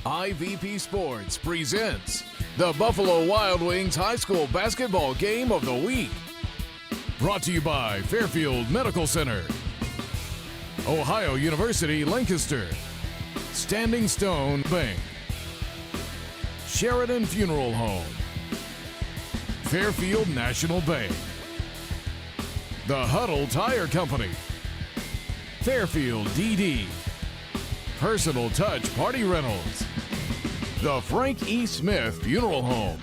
IVP Sports presents the Buffalo Wild Wings High School Basketball Game of the Week. Brought to you by Fairfield Medical Center, Ohio University Lancaster, Standing Stone Bank, Sheridan Funeral Home, Fairfield National Bank, The Huddle Tire Company, Fairfield DD, Personal Touch Party Rentals, the Frank E. Smith Funeral Home,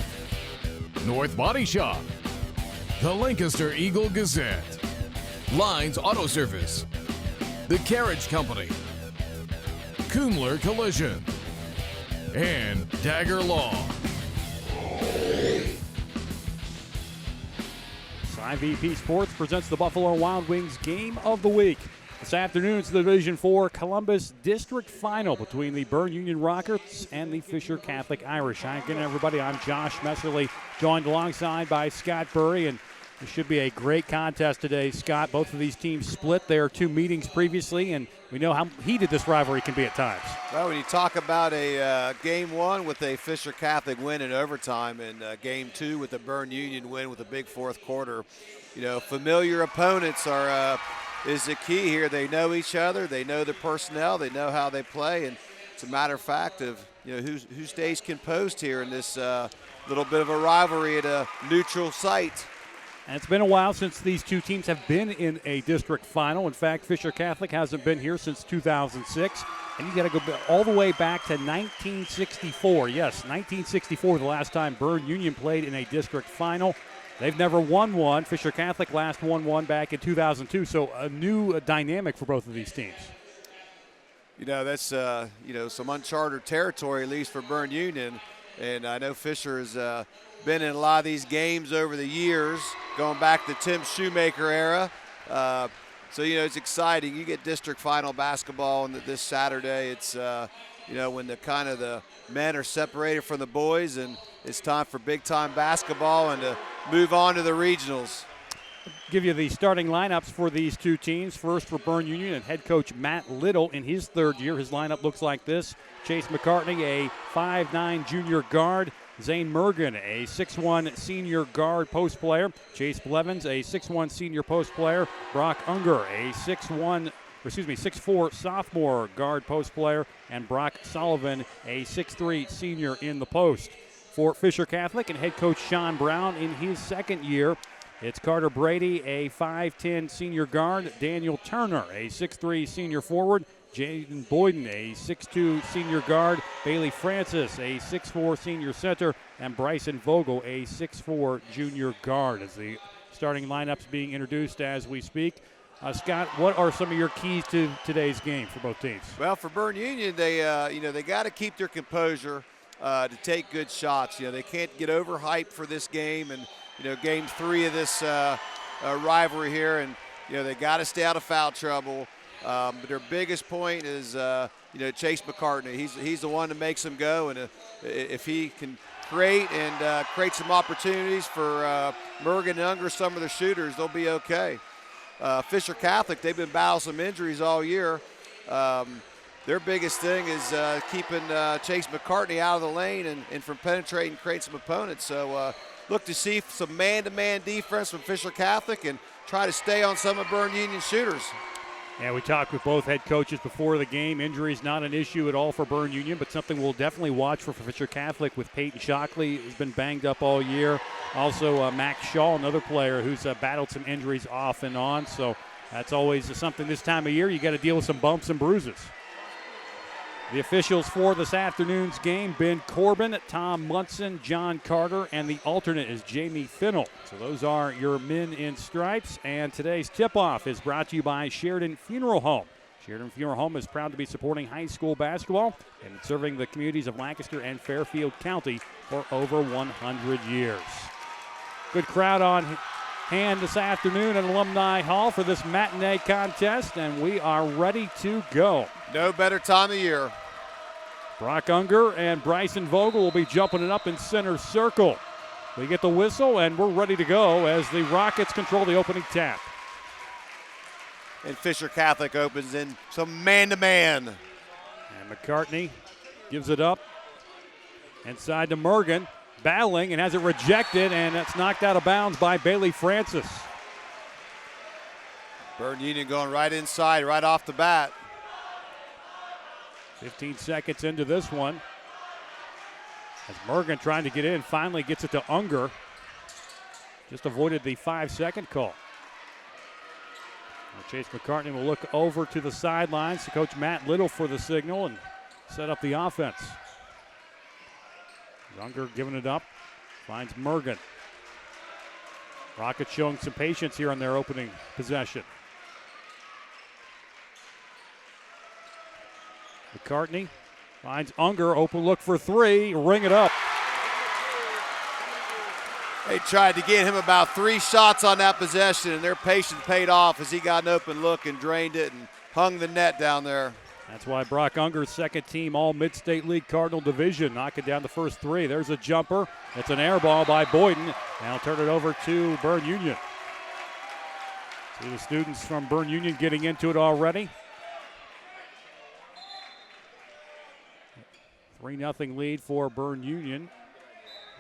North Body Shop, the Lancaster Eagle Gazette, Lines Auto Service, the Carriage Company, Kumler Collision, and Dagger Law. IVP Sports presents the Buffalo Wild Wings Game of the Week. This afternoon's the Division IV Columbus District Final between the Berne Union Rockets and the Fisher Catholic Irish. Hi again, everybody. I'm Josh Messerly, joined alongside by Scott Burre, and this should be a great contest today. Scott, both of these teams split their two meetings previously, and we know how heated this rivalry can be at times. Well, when you talk about a game one with a Fisher Catholic win in overtime and game two with a Berne Union win with a big fourth quarter, you know, familiar opponents is the key here. They know each other, they know the personnel, they know how they play, and it's a matter of fact of who stays composed here in this little bit of a rivalry at a neutral site. And it's been a while since these two teams have been in a district final. In fact, Fisher Catholic hasn't been here since 2006. And you got to go all the way back to 1964. Yes, 1964, the last time Berne Union played in a district final. They've never won one. Fisher Catholic last won one back in 2002. So a new dynamic for both of these teams. You know, that's, some uncharted territory, at least for Berne Union. And I know Fisher has been in a lot of these games over the years, going back to Tim Shoemaker era. So, it's exciting. You get district final basketball on this Saturday. It's, when the men are separated from the boys, and it's time for big-time basketball and to move on to the regionals. Give you the starting lineups for these two teams. First for Berne Union and head coach Matt Little in his third year. His lineup looks like this. Chase McCartney, a 5'9 junior guard. Zane Mergen, a 6'1 senior guard post player. Chase Blevins, a 6'1 senior post player. Brock Unger, a 6'4 sophomore guard post player. And Brock Sullivan, a 6'3 senior in the post. For Fisher Catholic and head coach Sean Brown in his second year, it's Carter Brady, a 5'10 senior guard. Daniel Turner, a 6'3 senior forward. Jaden Boyden, a 6'2 senior guard. Bailey Francis, a 6'4 senior center. And Bryson Vogel, a 6'4 junior guard. As the starting lineups being introduced as we speak. Scott, what are some of your keys to today's game for both teams? Well, for Berne Union, they got to keep their composure to take good shots. They can't get overhyped for this game, and game three of this rivalry here, and they got to stay out of foul trouble. But their biggest point is Chase McCartney. He's the one that makes them go, and if he can create some opportunities for Mergen and Unger, some of the shooters, they'll be okay. Fisher Catholic, they've been battling some injuries all year. Their biggest thing is keeping Chase McCartney out of the lane and from penetrating and create some opponents. So look to see some man-to-man defense from Fisher Catholic and try to stay on some of Berne Union shooters. Yeah, we talked with both head coaches before the game. Injuries not an issue at all for Berne Union, but something we'll definitely watch for Fisher Catholic with Peyton Shockley, who's been banged up all year. Also, Max Shaw, another player who's battled some injuries off and on. So that's always something this time of year. You got to deal with some bumps and bruises. The officials for this afternoon's game, Ben Corbin, Tom Munson, John Carter, and the alternate is Jamie Finnell. So those are your men in stripes. And today's tip-off is brought to you by Sheridan Funeral Home. Sheridan Funeral Home is proud to be supporting high school basketball and serving the communities of Lancaster and Fairfield County for over 100 years. Good crowd on hand this afternoon at Alumni Hall for this matinee contest, and we are ready to go. No better time of year. Brock Unger and Bryson Vogel will be jumping it up in center circle. We get the whistle, and we're ready to go as the Rockets control the opening tap. And Fisher Catholic opens in some man-to-man. And McCartney gives it up Inside to Mergen, battling and has it rejected, and that's knocked out of bounds by Bailey Francis. Berne Union going right inside, right off the bat. 15 seconds into this one. As Mergen trying to get in, finally gets it to Unger. Just avoided the 5-second call. Now Chase McCartney will look over to the sidelines to Coach Matt Little for the signal and set up the offense. Unger giving it up, finds Mergen. Rockets showing some patience here on their opening possession. McCartney finds Unger, open look for three, ring it up. They tried to get him about 3 shots on that possession, and their patience paid off as he got an open look and drained it and hung the net down there. That's why Brock Unger's second team all Mid-State League Cardinal Division, knocking down the first 3. There's a jumper. It's an air ball by Boyden. Now turn it over to Berne Union. See the students from Berne Union getting into it already. 3-0 lead for Berne Union.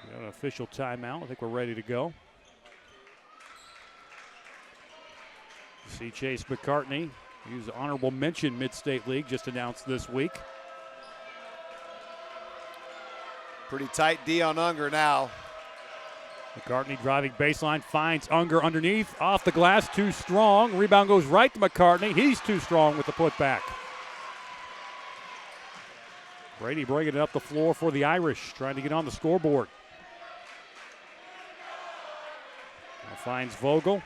We got an official timeout. I think we're ready to go. See Chase McCartney. He was honorable mention Mid-State League just announced this week. Pretty tight D on Unger now. McCartney driving baseline, finds Unger underneath, off the glass, too strong. Rebound goes right to McCartney. He's too strong with the putback. Brady bringing it up the floor for the Irish, trying to get on the scoreboard. Now finds Vogel.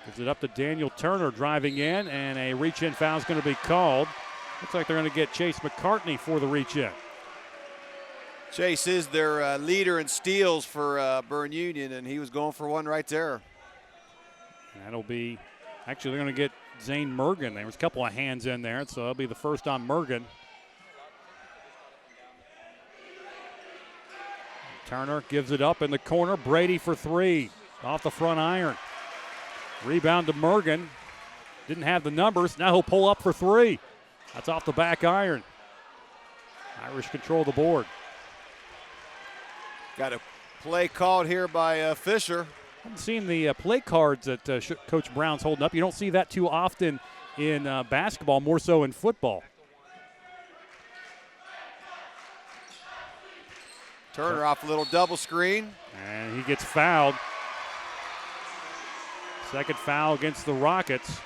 Gives it up to Daniel Turner driving in, and a reach-in foul is going to be called. Looks like they're going to get Chase McCartney for the reach-in. Chase is their leader in steals for Berne Union, and he was going for one right there. That'll be, actually they're going to get Zane Mergen. There was a couple of hands in there, so that'll be the first on Mergen. Turner gives it up in the corner. Brady for 3, off the front iron. Rebound to Mergen. Didn't have the numbers. Now he'll pull up for 3. That's off the back iron. Irish control the board. Got a play called here by Fisher. I haven't seen the play cards that Coach Brown's holding up. You don't see that too often in basketball, more so in football. Turner off a little double screen. And he gets fouled. Second foul against the Rockets.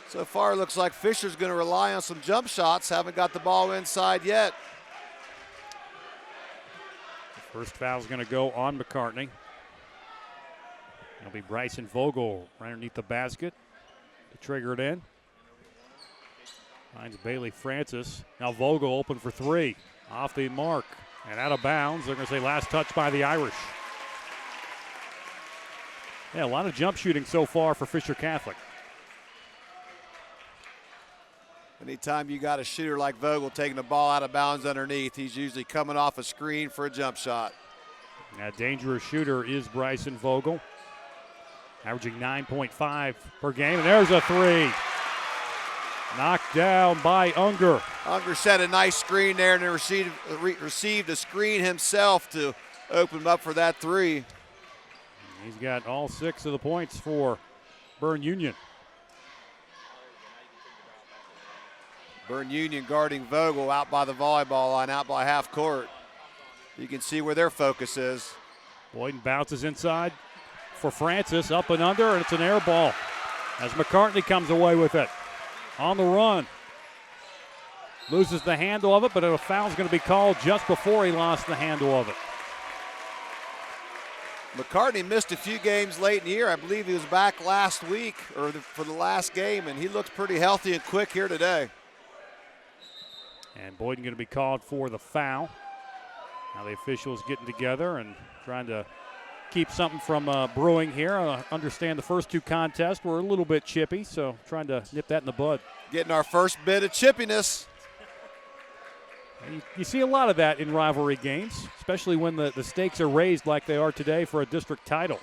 So far, it looks like Fisher's going to rely on some jump shots. Haven't got the ball inside yet. The first foul is going to go on McCartney. It'll be Bryson Vogel right underneath the basket to trigger it in. Finds Bailey Francis. Now Vogel open for 3. Off the mark and out of bounds. They're going to say last touch by the Irish. Yeah, a lot of jump shooting so far for Fisher Catholic. Anytime you got a shooter like Vogel taking the ball out of bounds underneath, he's usually coming off a screen for a jump shot. A dangerous shooter is Bryson Vogel, averaging 9.5 per game, and there's a 3. Knocked down by Unger. Unger set a nice screen there and then received a screen himself to open him up for that 3. He's got all 6 of the points for Berne Union. Berne Union guarding Vogel out by the volleyball line, out by half court. You can see where their focus is. Boyden bounces inside for Francis, up and under, and it's an air ball as McCartney comes away with it. On the run. Loses the handle of it, but a foul's going to be called just before he lost the handle of it. McCartney missed a few games late in the year. I believe he was back last week for the last game, and he looks pretty healthy and quick here today. And Boyden going to be called for the foul. Now the officials getting together and trying to keep something from brewing here. Understand the first 2 contests were a little bit chippy, so trying to nip that in the bud. Getting our first bit of chippiness. You see a lot of that in rivalry games, especially when the stakes are raised like they are today for a district title.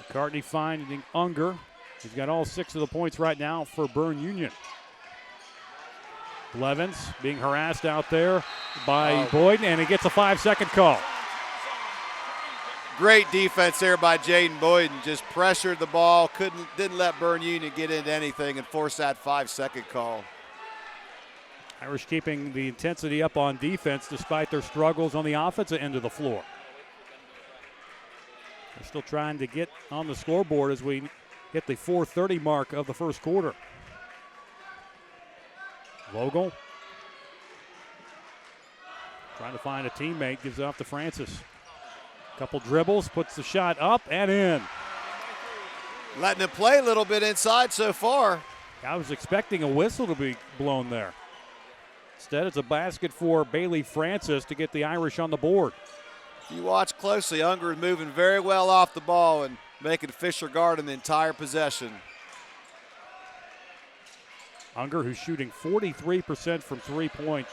McCartney finding Unger. He's got all 6 of the points right now for Berne Union. Blevins being harassed out there by Boyden, and he gets a 5-second call. Great defense there by Jaden Boyden. Just pressured the ball, didn't let Berne Union get into anything and force that 5-second call. Irish keeping the intensity up on defense despite their struggles on the offensive end of the floor. They're still trying to get on the scoreboard as we hit the 4:30 mark of the first quarter. Vogel trying to find a teammate, gives it off to Francis. Couple dribbles, puts the shot up and in. Letting it play a little bit inside so far. I was expecting a whistle to be blown there. Instead, it's a basket for Bailey Francis to get the Irish on the board. If you watch closely, Unger is moving very well off the ball and making Fisher guard in the entire possession. Unger, who's shooting 43% from three-point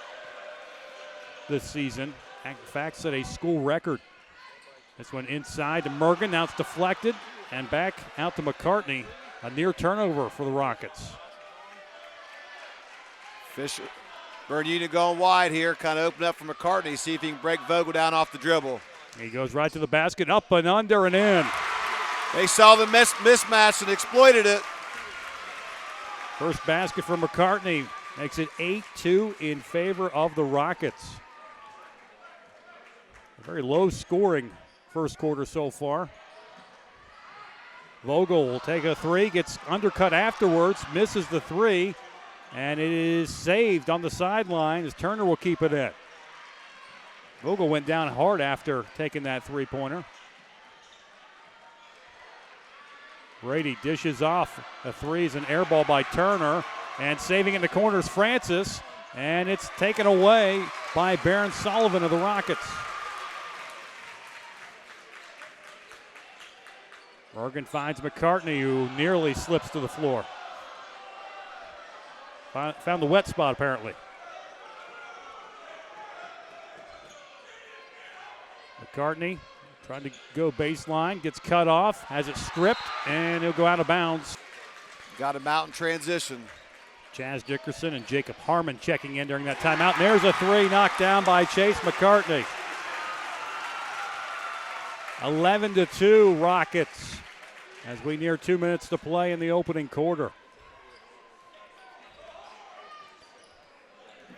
this season. In fact, set a school record. This one inside to Mergen. Now it's deflected and back out to McCartney. A near turnover for the Rockets. Fisher. Berne Union going wide here, kind of open up for McCartney, see if he can break Vogel down off the dribble. He goes right to the basket, up and under and in. They saw the mismatch and exploited it. First basket for McCartney makes it 8-2 in favor of the Rockets. A very low scoring first quarter so far. Vogel will take a three, gets undercut afterwards, misses the three, and it is saved on the sideline as Turner will keep it in. Vogel went down hard after taking that three-pointer. Brady dishes off. A three is an air ball by Turner, and saving in the corners Francis, and it's taken away by Baron Sullivan of the Rockets. Morgan finds McCartney, who nearly slips to the floor. Found the wet spot, apparently. McCartney trying to go baseline, gets cut off, has it stripped, and he'll go out of bounds. Got him out in transition. Chaz Dickerson and Jacob Harmon checking in during that timeout. And there's a three knocked down by Chase McCartney. 11-2 Rockets as we near 2 minutes to play in the opening quarter.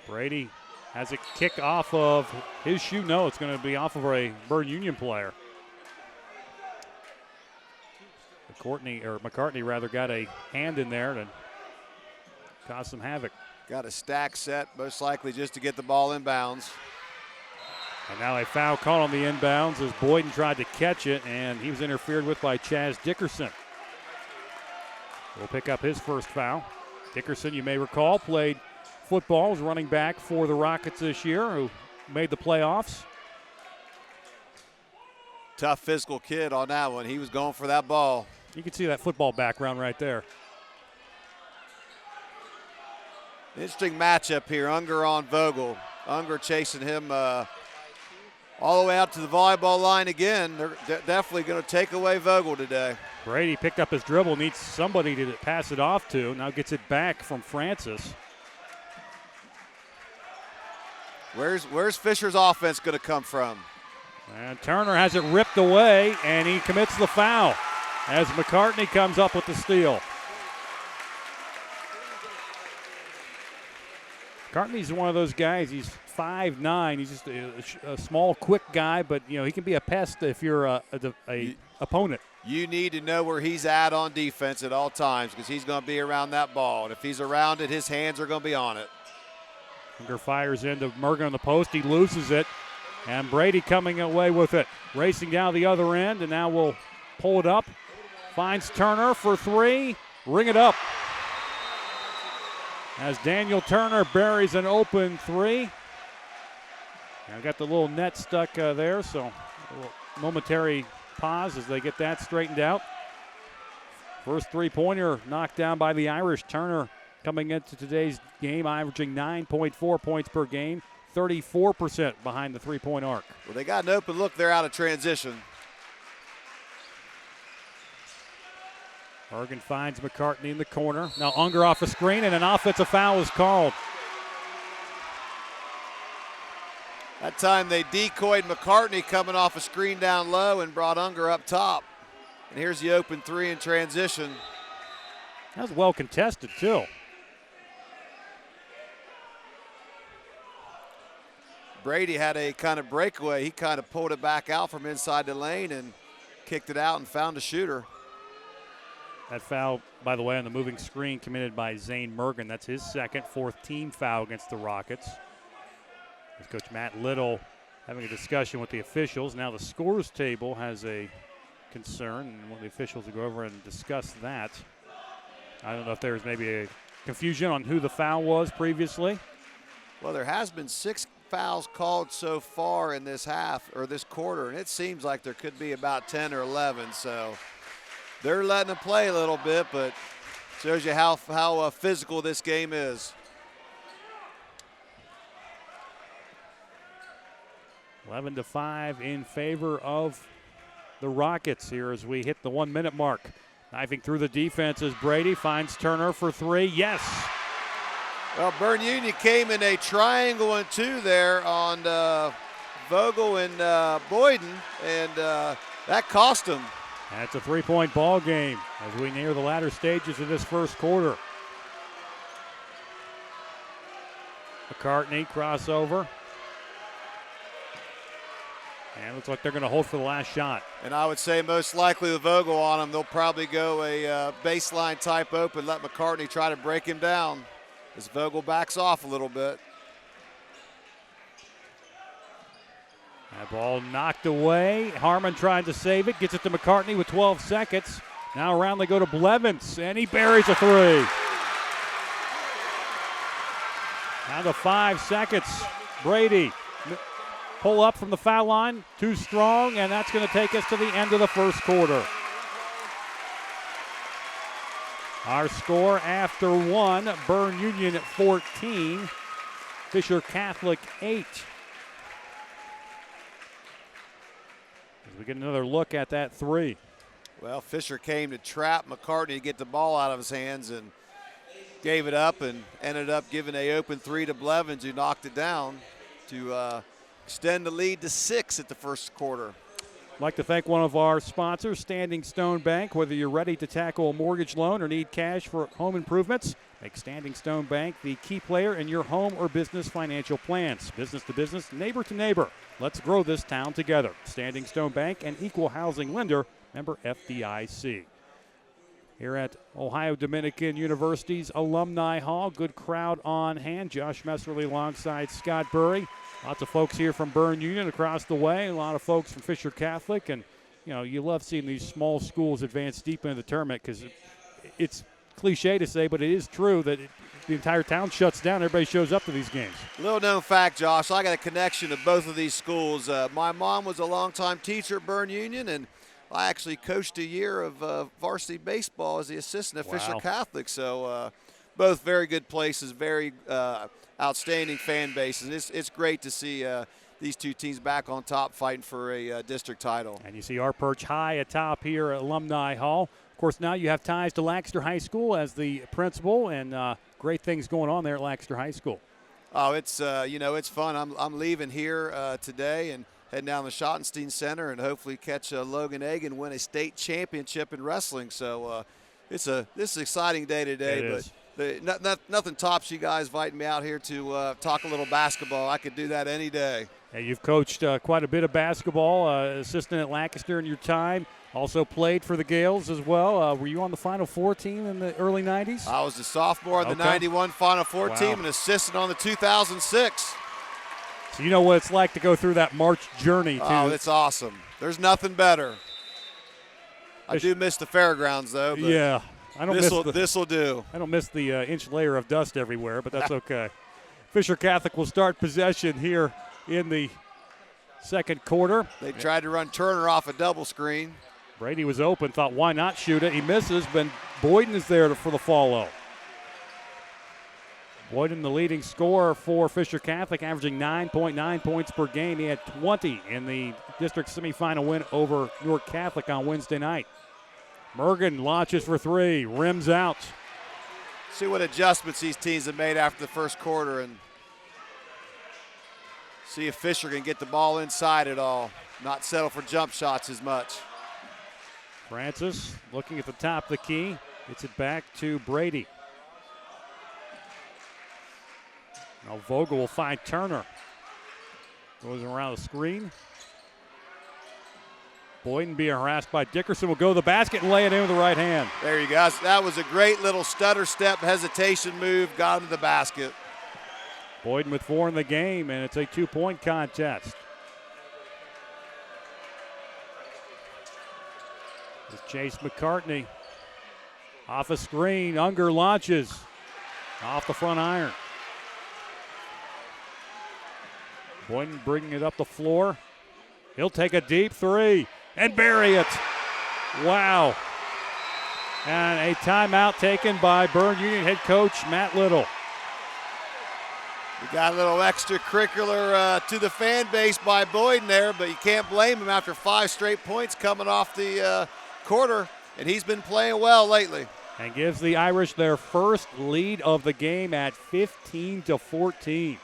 Brady has a kick off of his shoe. No, it's going to be off of a Berne Union player. McCartney rather got a hand in there to cause some havoc. Got a stack set, most likely just to get the ball inbounds. And now a foul call on the inbounds as Boyden tried to catch it, and he was interfered with by Chaz Dickerson. Will pick up his first foul. Dickerson, you may recall, played football, was running back for the Rockets this year, who made the playoffs. Tough physical kid on that one. He was going for that ball. You can see that football background right there. Interesting matchup here. Unger on Vogel. Unger chasing him all the way out to the volleyball line again. They're definitely going to take away Vogel today. Brady picked up his dribble, needs somebody to pass it off to. Now gets it back from Francis. Where's Fisher's offense going to come from? And Turner has it ripped away, and he commits the foul as McCartney comes up with the steal. McCartney's one of those guys. He's 5'9". He's just a small, quick guy, but he can be a pest if you're a opponent. You need to know where he's at on defense at all times because he's going to be around that ball, and if he's around it, his hands are going to be on it. Unger fires into Mergen on the post. He loses it, and Brady coming away with it. Racing down the other end, and now we'll pull it up. Finds Turner for three. Ring it up. As Daniel Turner buries an open three. I got the little net stuck there, so a little momentary pause as they get that straightened out. First three-pointer knocked down by the Irish. Turner coming into today's game, averaging 9.4 points per game, 34% behind the three-point arc. Well, they got an open look there out of transition. Morgan finds McCartney in the corner. Now Unger off a screen, and an offensive foul is called. That time they decoyed McCartney coming off a screen down low and brought Unger up top. And here's the open three in transition. That was well contested, too. Brady had a kind of breakaway. He kind of pulled it back out from inside the lane and kicked it out and found a shooter. That foul, by the way, on the moving screen committed by Zane Mergen. That's his second, fourth team foul against the Rockets. As Coach Matt Little having a discussion with the officials. Now the scores table has a concern, and one of the officials will go over and discuss that. I don't know if there's maybe a confusion on who the foul was previously. Well, there has been 6 fouls called so far in this half or this quarter, and it seems like there could be about 10 or 11. So they're letting them play a little bit, but shows you how physical this game is. 11-5 in favor of the Rockets here as we hit the 1 minute mark. Knifing through the defense as Brady finds Turner for three. Yes. Well, Berne Union came in a triangle and 2 there on Vogel and Boyden, and that cost them. That's a 3-point ball game as we near the latter stages of this first quarter. McCartney crossover. And it looks like they're going to hold for the last shot. And I would say most likely with Vogel on them, they'll probably go a baseline type open, let McCartney try to break him down as Vogel backs off a little bit. That ball knocked away. Harmon trying to save it. Gets it to McCartney with 12 seconds. Now around they go to Blevins, and he buries a three. Down to 5 seconds. Brady pull up from the foul line, too strong, and that's going to take us to the end of the first quarter. Our score after 1, Berne Union at 14, Fisher Catholic 8. As we get another look at that three. Well, Fisher came to trap McCartney to get the ball out of his hands and gave it up and ended up giving an open three to Blevins, who knocked it down to extend the lead to 6 at the first quarter. I'd like to thank one of our sponsors, Standing Stone Bank. Whether you're ready to tackle a mortgage loan or need cash for home improvements, make Standing Stone Bank the key player in your home or business financial plans. Business to business, neighbor to neighbor. Let's grow this town together. Standing Stone Bank, an equal housing lender, member FDIC. Here at Ohio Dominican University's Alumni Hall, good crowd on hand. Josh Messerly alongside Scott Burre. Lots of folks here from Berne Union across the way. A lot of folks from Fisher Catholic. And, you know, you love seeing these small schools advance deep into the tournament because it's cliche to say, but it is true that the entire town shuts down. Everybody shows up to these games. Little known fact, Josh, I got a connection to both of these schools. My mom was a longtime teacher at Berne Union, and I actually coached a year of varsity baseball as the assistant at Fisher Catholic. So both very good places, very outstanding fan bases. It's great to see these two teams back on top fighting for a district title. And you see our perch high atop here at Alumni Hall. Of course, now you have ties to Lancaster High School as the principal, and great things going on there at Lancaster High School. Oh, it's it's fun. I'm leaving here today and heading down the Schottenstein Center and hopefully catch Logan Egg and win a state championship in wrestling. So this is an exciting day today. Nothing tops you guys inviting me out here to talk a little basketball. I could do that any day. Hey, you've coached quite a bit of basketball, assistant at Lancaster in your time. Also played for the Gales as well. Were you on the Final Four team in the early 90s? I was a sophomore on the 91 Final Four team and assistant on the 2006. So you know what it's like to go through that March journey, too. Oh, it's awesome. There's nothing better. I do miss the fairgrounds, though. But yeah. This will do. I don't miss the inch layer of dust everywhere, but that's okay. Fisher Catholic will start possession here in the second quarter. They tried to run Turner off a double screen. Brady was open, thought why not shoot it. He misses, but Boyden is there for the follow. Boyden, the leading scorer for Fisher Catholic, averaging 9.9 points per game. He had 20 in the district semifinal win over Newark Catholic on Wednesday night. Mergen launches for three, rims out. See what adjustments these teams have made after the first quarter, and See if Fisher can get the ball inside at all, not settle for jump shots as much. Francis looking at the top of the key, gets it back to Brady. Now Vogel will find Turner. Goes around the screen. Boyden being harassed by Dickerson will go to the basket and lay it in with the right hand. There you go. That was a great little stutter step hesitation move, got into the basket. Boyden with 4 in the game, and it's a 2-point contest. It's Chase McCartney. Off a screen, Unger launches. Off the front iron. Boyden bringing it up the floor. He'll take a deep 3 and bury it. Wow. And a timeout taken by Berne Union head coach Matt Little. We got a little extracurricular to the fan base by Boyden there, but you can't blame him after 5 straight points coming off the quarter, and he's been playing well lately. And gives the Irish their first lead of the game at 15-14.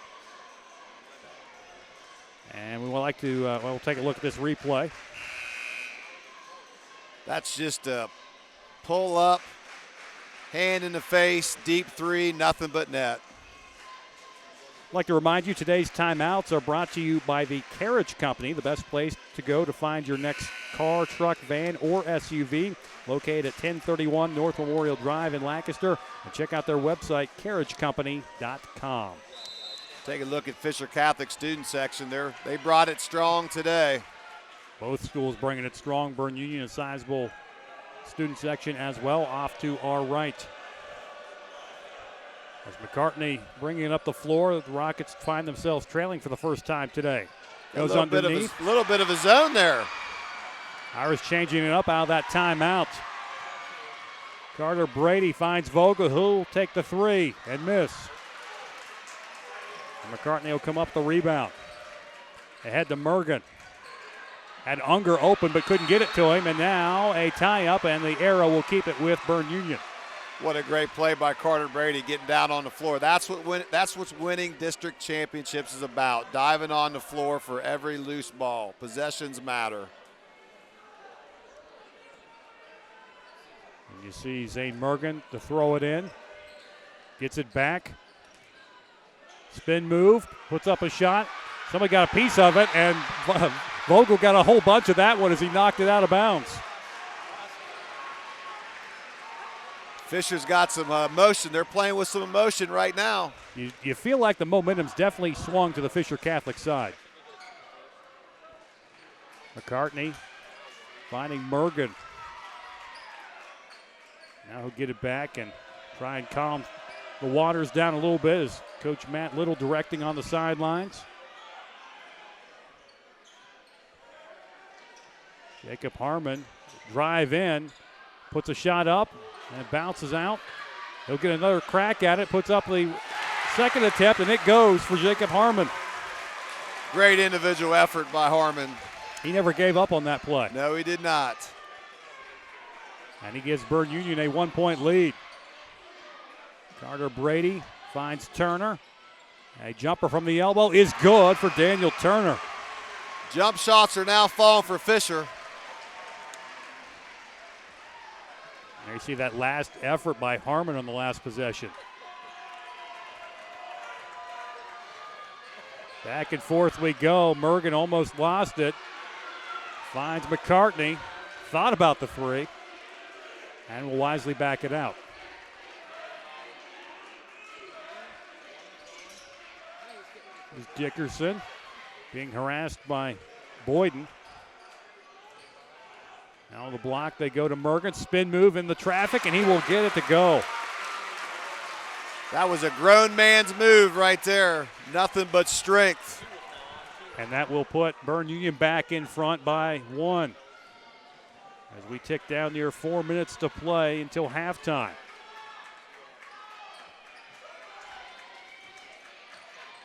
And we would like to we'll take a look at this replay. That's just a pull up, hand in the face, deep 3, nothing but net. I'd like to remind you today's timeouts are brought to you by the Carriage Company, the best place to go to find your next car, truck, van, or SUV. Located at 1031 North Memorial Drive in Lancaster. And check out their website, carriagecompany.com. Take a look at Fisher Catholic student section there. They brought it strong today. Both schools bringing it strong. Berne Union, a sizable student section as well, off to our right. As McCartney bringing it up the floor, the Rockets find themselves trailing for the first time today. Goes underneath. A little bit of a zone there. Irish changing it up out of that timeout. Carter Brady finds Vogel, who'll take the 3 and miss. And McCartney will come up the rebound. Ahead to Mergen. Had Unger open but couldn't get it to him, and now a tie-up, and the arrow will keep it with Berne Union. What a great play by Carter Brady, getting down on the floor. That's what's winning district championships is about, diving on the floor for every loose ball. Possessions matter. And you see Zane Mergen to throw it in. Gets it back. Spin move, puts up a shot. Somebody got a piece of it, and Vogel got a whole bunch of that one as he knocked it out of bounds. Fisher's got some emotion. They're playing with some emotion right now. You feel like the momentum's definitely swung to the Fisher Catholic side. McCartney finding Mergen. Now he'll get it back and try and calm the waters down a little bit as Coach Matt Little directing on the sidelines. Jacob Harmon drive in, puts a shot up, and it bounces out. He'll get another crack at it, puts up the second attempt, and it goes for Jacob Harmon. Great individual effort by Harmon. He never gave up on that play. No, he did not. And he gives Berne Union a 1-point lead. Carter Brady finds Turner. A jumper from the elbow is good for Daniel Turner. Jump shots are now falling for Fisher. There you see that last effort by Harmon on the last possession. Back and forth we go. Mergen almost lost it. Finds McCartney. Thought about the 3. And will wisely back it out. There's Dickerson being harassed by Boyden. Now the block, they go to Mergen. Spin move in the traffic, and he will get it to go. That was a grown man's move right there. Nothing but strength. And that will put Berne Union back in front by 1. As we tick down near 4 minutes to play until halftime.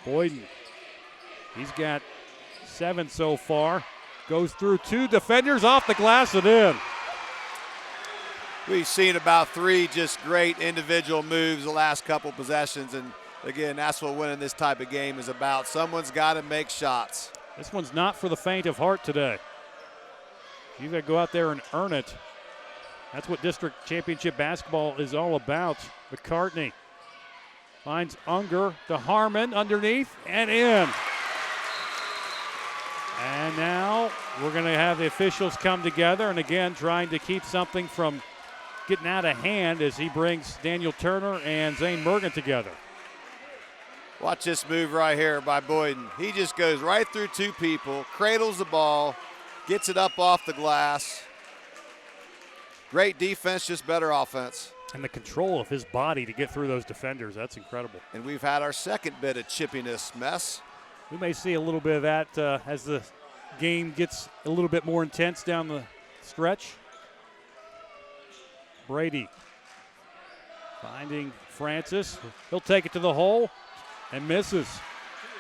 Boyden, he's got 7 so far. Goes through 2 defenders, off the glass and in. We've seen about 3 just great individual moves the last couple possessions, and again, that's what winning this type of game is about. Someone's got to make shots. This one's not for the faint of heart today. You've got to go out there and earn it. That's what district championship basketball is all about. McCartney finds Unger to Harmon underneath and in. And now we're going to have the officials come together and again trying to keep something from getting out of hand as he brings Daniel Turner and Zane Mergen together. Watch this move right here by Boyden. He just goes right through two people, cradles the ball, gets it up off the glass. Great defense, just better offense. And the control of his body to get through those defenders, that's incredible. And we've had our second bit of chippiness, Mess. We may see a little bit of that as the game gets a little bit more intense down the stretch. Brady finding Francis. He'll take it to the hole and misses.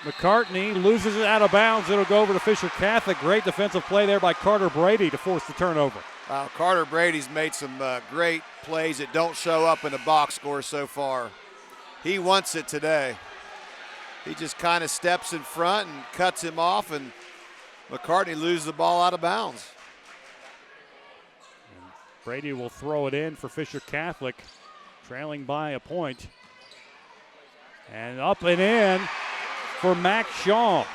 McCartney loses it out of bounds. It'll go over to Fisher Catholic. Great defensive play there by Carter Brady to force the turnover. Wow, Carter Brady's made some great plays that don't show up in the box score so far. He wants it today. He just kind of steps in front and cuts him off, and McCartney loses the ball out of bounds. And Brady will throw it in for Fisher Catholic, trailing by a point. And up and in for Max Shaw.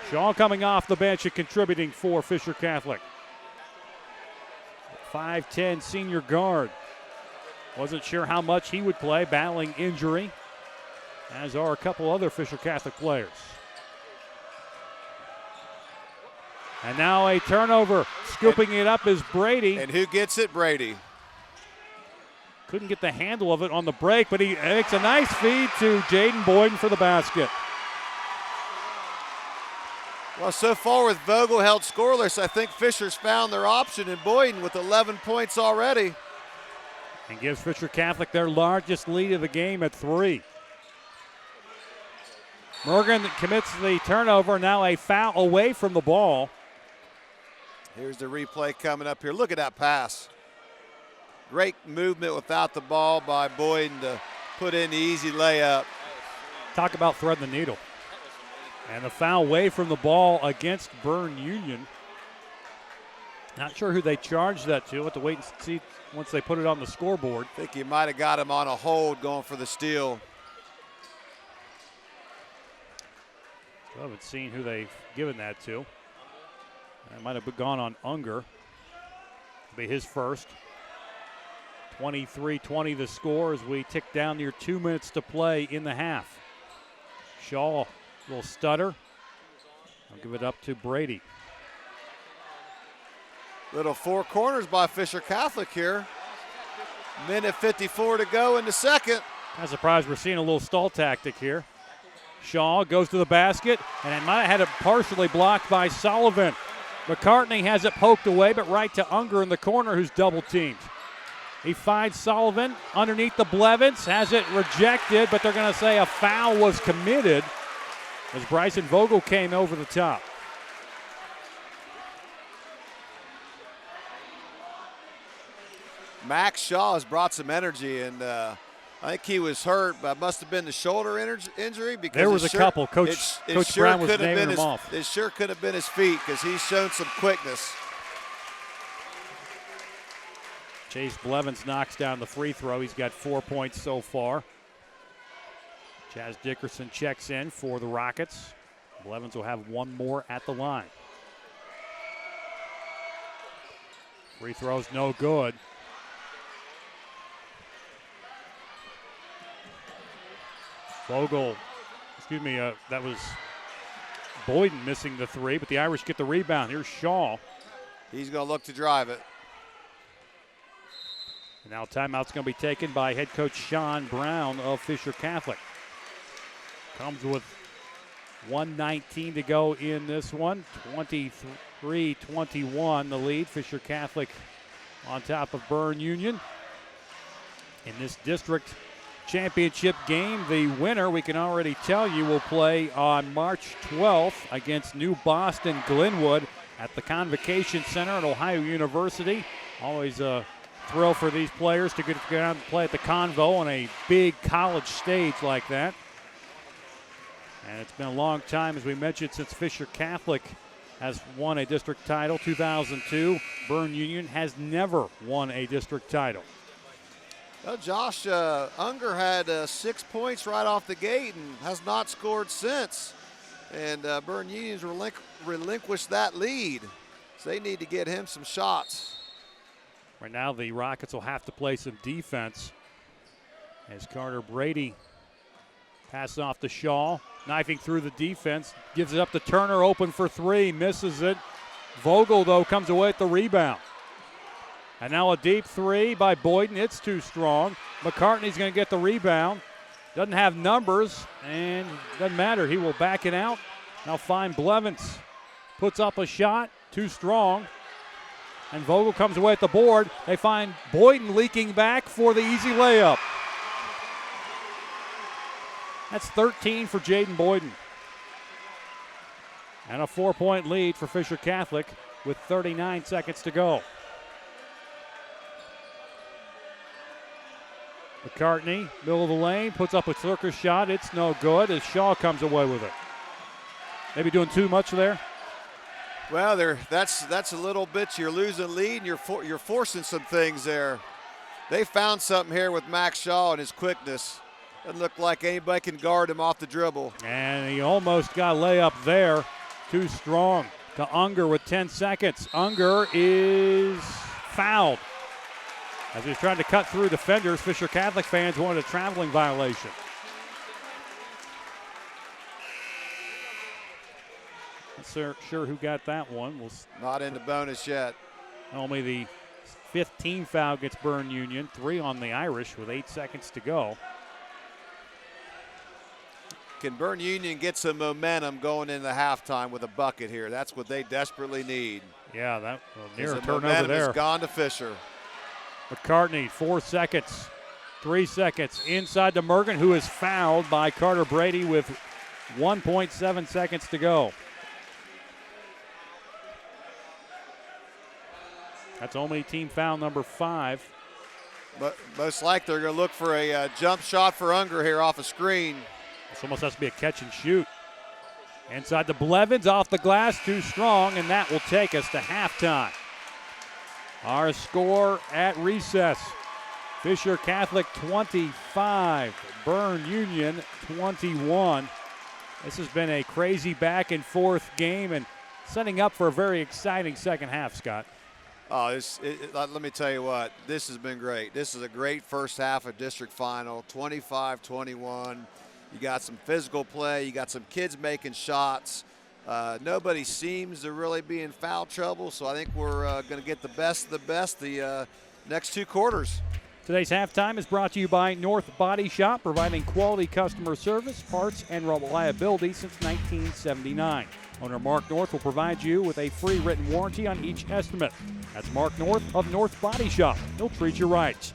Shaw coming off the bench and contributing for Fisher Catholic. 5'10" senior guard. Wasn't sure how much he would play, battling injury, as are a couple other Fisher Catholic players. And now a turnover. Scooping it up is Brady. And who gets it? Brady. Couldn't get the handle of it on the break, but he makes a nice feed to Jaden Boyden for the basket. Well, so far with Vogel held scoreless, I think Fisher's found their option in Boyden with 11 points already. And gives Fisher Catholic their largest lead of the game at 3. Morgan commits the turnover, now a foul away from the ball. Here's the replay coming up here. Look at that pass. Great movement without the ball by Boyden to put in the easy layup. Talk about threading the needle. And the foul away from the ball against Berne Union. Not sure who they charged that to. We'll have to wait and see once they put it on the scoreboard. I think he might have got him on a hold going for the steal. I haven't seen who they've given that to. That might have gone on Unger. It'll be his first. 23-20 the score as we tick down near 2 minutes to play in the half. Shaw, a little stutter. I'll give it up to Brady. Little four corners by Fisher Catholic here. Minute 54 to go in the second. I'm surprised we're seeing a little stall tactic here. Shaw goes to the basket, and it might have had it partially blocked by Sullivan. McCartney has it poked away, but right to Unger in the corner, who's double teamed. He finds Sullivan underneath the Blevins, has it rejected, but they're going to say a foul was committed as Bryson Vogel came over the top. Max Shaw has brought some energy, and I think he was hurt, but must have been the shoulder injury. Because there was a couple. Coach Brown was naming them off. It sure could have been his feet because he's shown some quickness. Chase Blevins knocks down the free throw. He's got 4 points so far. Chaz Dickerson checks in for the Rockets. Blevins will have one more at the line. Free throw's no good. Vogel, that was Boyden missing the three, but the Irish get the rebound. Here's Shaw. He's going to look to drive it. And now timeout's going to be taken by head coach Sean Brown of Fisher Catholic. Comes with 1:19 to go in this one. 23-21 the lead. Fisher Catholic on top of Berne Union. In this district championship game, the winner, we can already tell you, will play on March 12th against New Boston Glenwood at the Convocation Center at Ohio University. Always a thrill for these players to get out and play at the Convo on a big college stage like that. And it's been a long time, as we mentioned, since Fisher Catholic has won a district title. 2002, Berne Union has never won a district title. Well, Josh, Unger had 6 points right off the gate and has not scored since. And Berne Union's relinquished that lead. So they need to get him some shots. Right now, the Rockets will have to play some defense as Carter Brady passes off to Shaw, knifing through the defense, gives it up to Turner, open for three, misses it. Vogel, though, comes away with the rebound. And now a deep three by Boyden. It's too strong. McCartney's going to get the rebound. Doesn't have numbers, and doesn't matter. He will back it out. Now find Blevins. Puts up a shot, too strong. And Vogel comes away at the board. They find Boyden leaking back for the easy layup. That's 13 for Jaden Boyden. And a 4-point lead for Fisher Catholic with 39 seconds to go. McCartney, middle of the lane, puts up a circus shot. It's no good as Shaw comes away with it. Maybe doing too much there. Well, that's a little bit. You're losing lead, and you're forcing some things there. They found something here with Max Shaw and his quickness. Doesn't look like anybody can guard him off the dribble. And he almost got a layup there. Too strong to Unger with 10 seconds. Unger is fouled. As he's trying to cut through defenders, Fisher Catholic fans wanted a traveling violation. Not sure who got that one. Not in the bonus yet. Only the 5th team foul gets Berne Union. 3 on the Irish with 8 seconds to go. Can Berne Union get some momentum going into halftime with a bucket here? That's what they desperately need. Yeah, that near a the turnover momentum there. has gone to Fisher. McCartney, 4 seconds, 3 seconds. Inside to Mergen, who is fouled by Carter Brady with 1.7 seconds to go. That's only team foul number 5. But most likely they're going to look for a jump shot for Unger here off a screen. This almost has to be a catch and shoot. Inside to Blevins, off the glass, too strong, and that will take us to halftime. Our score at recess, Fisher Catholic 25, Berne Union 21. This has been a crazy back and forth game and setting up for a very exciting second half, Scott. Oh, let me tell you what, this has been great. This is a great first half of district final, 25-21. You got some physical play. You got some kids making shots. Nobody seems to really be in foul trouble, so I think we're going to get the best of the best the next 2 quarters. Today's halftime is brought to you by North Body Shop, providing quality customer service, parts, and reliability since 1979. Owner Mark North will provide you with a free written warranty on each estimate. That's Mark North of North Body Shop. He'll treat you right.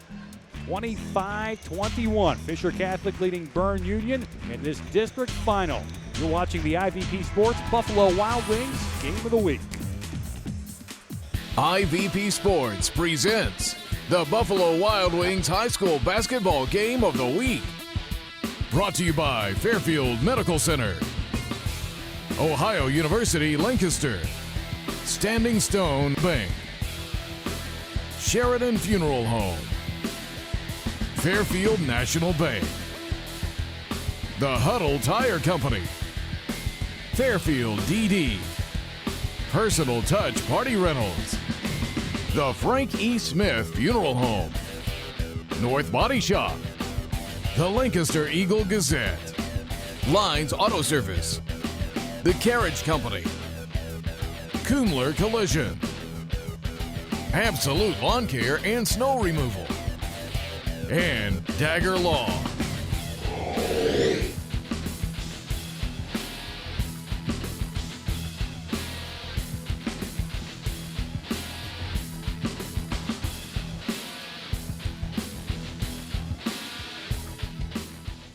25-21, Fisher Catholic leading Berne Union in this district final. You're watching the IVP Sports Buffalo Wild Wings Game of the Week. IVP Sports presents the Buffalo Wild Wings High School Basketball Game of the Week. Brought to you by Fairfield Medical Center, Ohio University Lancaster, Standing Stone Bank, Sheridan Funeral Home, Fairfield National Bank, The Huddle Tire Company, Fairfield DD, Personal Touch Party Rentals, the Frank E. Smith Funeral Home, North Body Shop, the Lancaster Eagle Gazette, Lines Auto Service, the Carriage Company, Kumler Collision, Absolute Lawn Care and Snow Removal, and Dagger Law.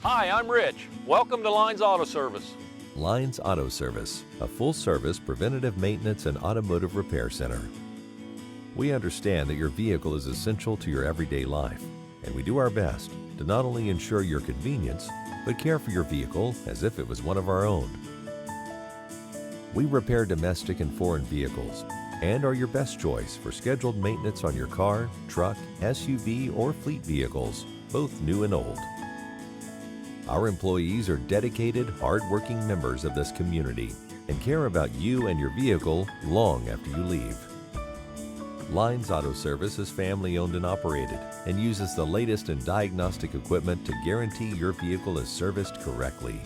Hi, I'm Rich. Welcome to Lines Auto Service. Lines Auto Service, a full-service preventative maintenance and automotive repair center. We understand that your vehicle is essential to your everyday life, and we do our best to not only ensure your convenience, but care for your vehicle as if it was one of our own. We repair domestic and foreign vehicles and are your best choice for scheduled maintenance on your car, truck, SUV, or fleet vehicles, both new and old. Our employees are dedicated, hard-working members of this community and care about you and your vehicle long after you leave. Lines Auto Service is family-owned and operated and uses the latest in diagnostic equipment to guarantee your vehicle is serviced correctly.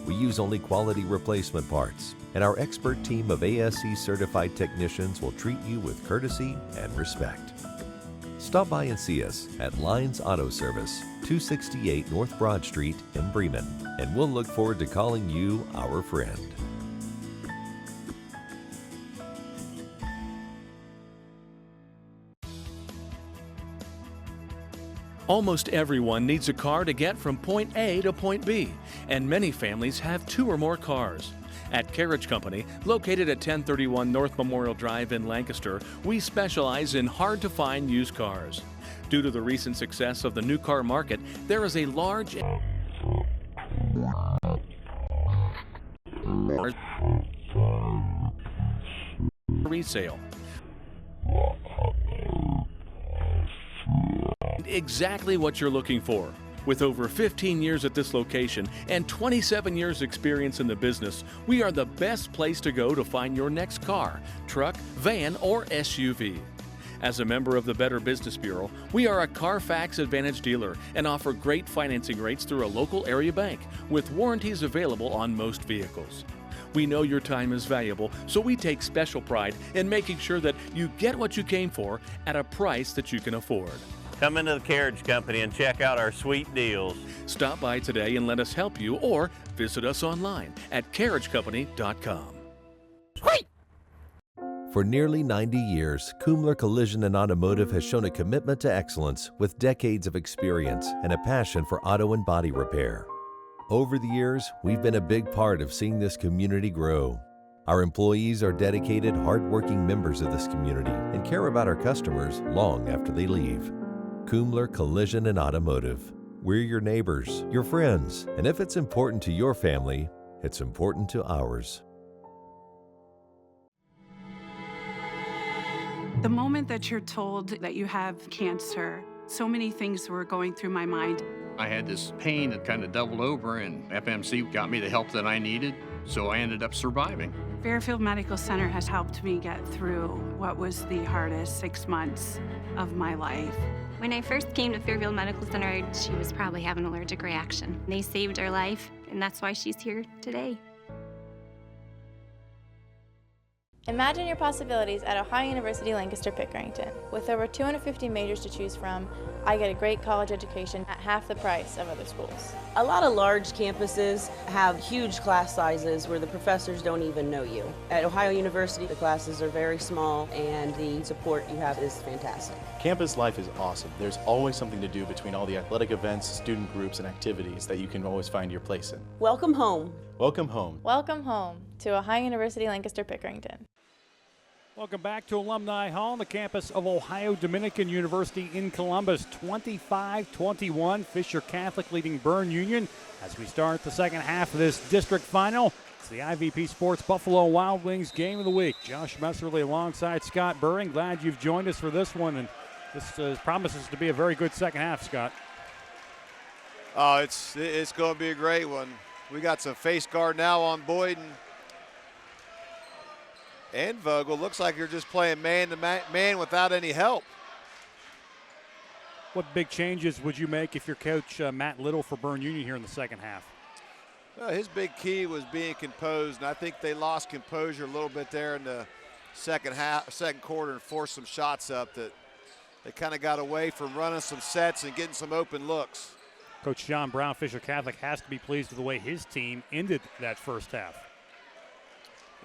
We use only quality replacement parts, and our expert team of ASE certified technicians will treat you with courtesy and respect. Stop by and see us at Lines Auto Service, 268 North Broad Street in Bremen, and we'll look forward to calling you our friend. Almost everyone needs a car to get from point A to point B, and many families have 2 or more cars. At Carriage Company, located at 1031 North Memorial Drive in Lancaster, we specialize in hard-to-find used cars. Due to the recent success of the new car market, there is a large resale. Exactly what you're looking for. With over 15 years at this location and 27 years experience in the business, we are the best place to go to find your next car, truck, van, or SUV. As a member of the Better Business Bureau, we are a Carfax Advantage dealer and offer great financing rates through a local area bank with warranties available on most vehicles. We know your time is valuable, so we take special pride in making sure that you get what you came for at a price that you can afford. Come into the Carriage Company and check out our sweet deals. Stop by today and let us help you, or visit us online at carriagecompany.com. For nearly 90 years, Kumler Collision and Automotive has shown a commitment to excellence with decades of experience and a passion for auto and body repair. Over the years, we've been a big part of seeing this community grow. Our employees are dedicated, hard-working members of this community and care about our customers long after they leave. Kumler Collision and Automotive. We're your neighbors, your friends, and if it's important to your family, it's important to ours. The moment that you're told that you have cancer, so many things were going through my mind. I had this pain that kind of doubled over, and FMC got me the help that I needed, so I ended up surviving. Fairfield Medical Center has helped me get through what was the hardest 6 months of my life. When I first came to Fairfield Medical Center, she was probably having an allergic reaction. They saved her life, and that's why she's here today. Imagine your possibilities at Ohio University Lancaster-Pickerington. With over 250 majors to choose from, I get a great college education at half the price of other schools. A lot of large campuses have huge class sizes where the professors don't even know you. At Ohio University, the classes are very small and the support you have is fantastic. Campus life is awesome. There's always something to do between all the athletic events, student groups, and activities that you can always find your place in. Welcome home. Welcome home. Welcome home to Ohio University Lancaster-Pickerington. Welcome back to Alumni Hall on the campus of Ohio Dominican University in Columbus. 25-21, Fisher Catholic leading Berne Union as we start the second half of this district final. It's the IVP Sports Buffalo Wild Wings Game of the Week. Josh Messerly alongside Scott Burre. Glad you've joined us for this one, and this promises to be a very good second half, Scott. Oh, it's going to be a great one. We got some face guard now on Boyden and Vogel. Looks like you're just playing man-to-man without any help. What big changes would you make if you're coach Matt Little for Berne Union here in the second half? Well, his big key was being composed, and I think they lost composure a little bit there in the second quarter, and forced some shots up that they kind of got away from running some sets and getting some open looks. Coach John Brown, Fisher Catholic, has to be pleased with the way his team ended that first half.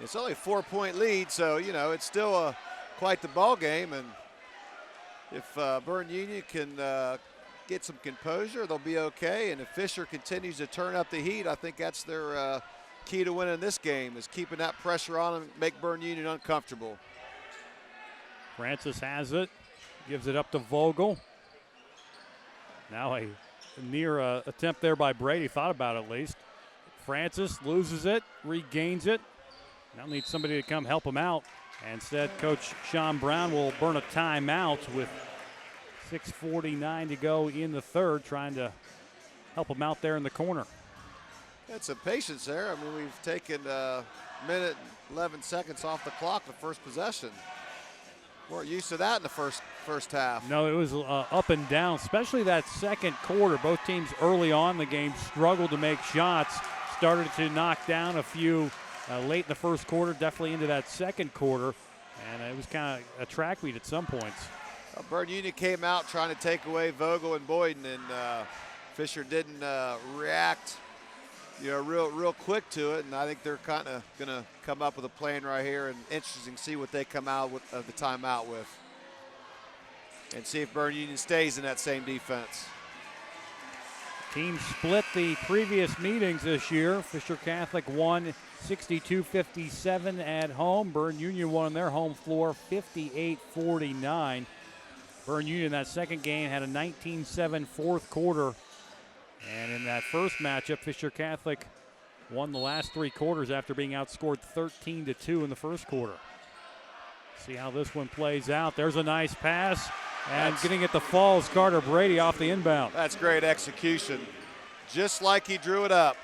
It's only a 4-point lead, so, you know, it's still quite the ball game. And if Berne Union can get some composure, they'll be okay. And if Fisher continues to turn up the heat, I think that's their key to winning this game, is keeping that pressure on them, make Berne Union uncomfortable. Francis has it, gives it up to Vogel. Now a near attempt there by Brady, thought about it at least. Francis loses it, regains it. Now needs somebody to come help him out. And instead, Coach Sean Brown will burn a timeout with 6:49 to go in the third, trying to help him out there in the corner. That's some patience there. I mean, we've taken a minute and 11 seconds off the clock the first possession. Weren't used to that in the first half. No, it was up and down, especially that second quarter. Both teams early on in the game struggled to make shots, started to knock down a few late in the first quarter, definitely into that second quarter, and it was kind of a track meet at some points. Berne Union came out trying to take away Vogel and Boyden, and Fisher didn't react, real quick to it. And I think they're kind of going to come up with a plan right here, and interesting to see what they come out with the timeout with, and see if Berne Union stays in that same defense. Teams split the previous meetings this year. Fisher Catholic won 62-57 at home. Berne Union won on their home floor 58-49. Berne Union, that second game, had a 19-7 fourth quarter. And in that first matchup, Fisher Catholic won the last three quarters after being outscored 13-2 in the first quarter. See how this one plays out. There's a nice pass. And getting it to Falls, Carter Brady off the inbound. That's great execution. Just like he drew it up.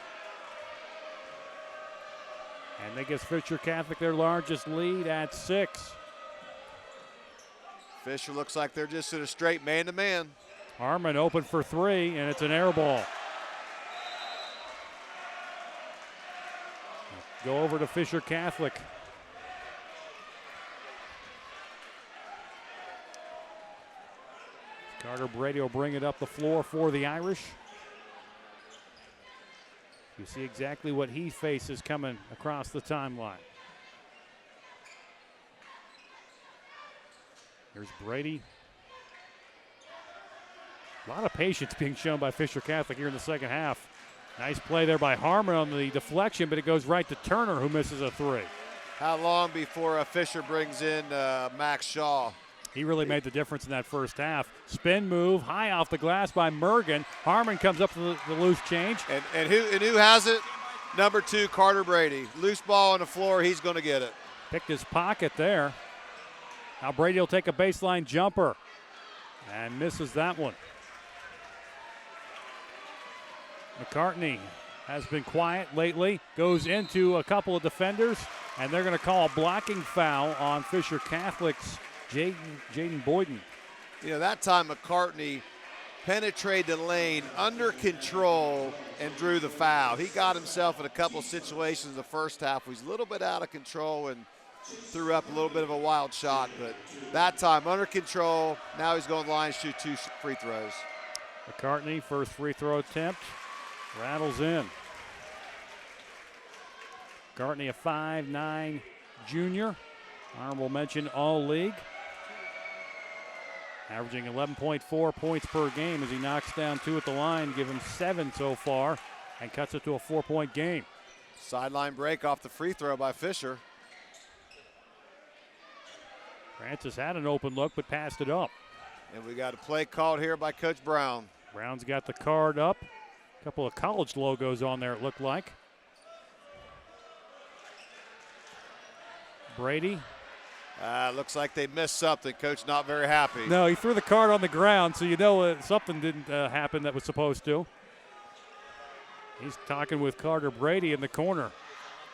And that gives Fisher Catholic their largest lead at 6. Fisher looks like they're just in a straight man-to-man. Harmon open for 3, and it's an air ball. Go over to Fisher Catholic. Carter Brady will bring it up the floor for the Irish. You see exactly what he faces coming across the timeline. Here's Brady. A lot of patience being shown by Fisher Catholic here in the second half. Nice play there by Harmon on the deflection, but it goes right to Turner, who misses a 3. How long before Fisher brings in Max Shaw? He really made the difference in that first half. Spin move, high off the glass by Mergen. Harmon comes up to the loose change. And who has it? Number 2, Carter Brady. Loose ball on the floor, he's going to get it. Picked his pocket there. Now Brady will take a baseline jumper and misses that one. McCartney has been quiet lately, goes into a couple of defenders, and they're going to call a blocking foul on Fisher Catholic's Jaden Boyden. That time McCartney penetrated the lane under control and drew the foul. He got himself in a couple of situations in the first half. He was a little bit out of control and threw up a little bit of a wild shot, but that time under control. Now he's going to line shoot 2 free throws. McCartney, first free throw attempt, rattles in. McCartney, a 5'9" junior. Honorable mention All-League. Averaging 11.4 points per game as he knocks down 2 at the line, give him 7 so far, and cuts it to a 4-point game. Sideline break off the free throw by Fisher. Francis had an open look but passed it up. And we got a play called here by Coach Brown. Brown's got the card up. A couple of college logos on there, it looked like. Brady. Looks like they missed something. Coach not very happy. No, he threw the card on the ground, so you know something didn't happen that was supposed to. He's talking with Carter Brady in the corner.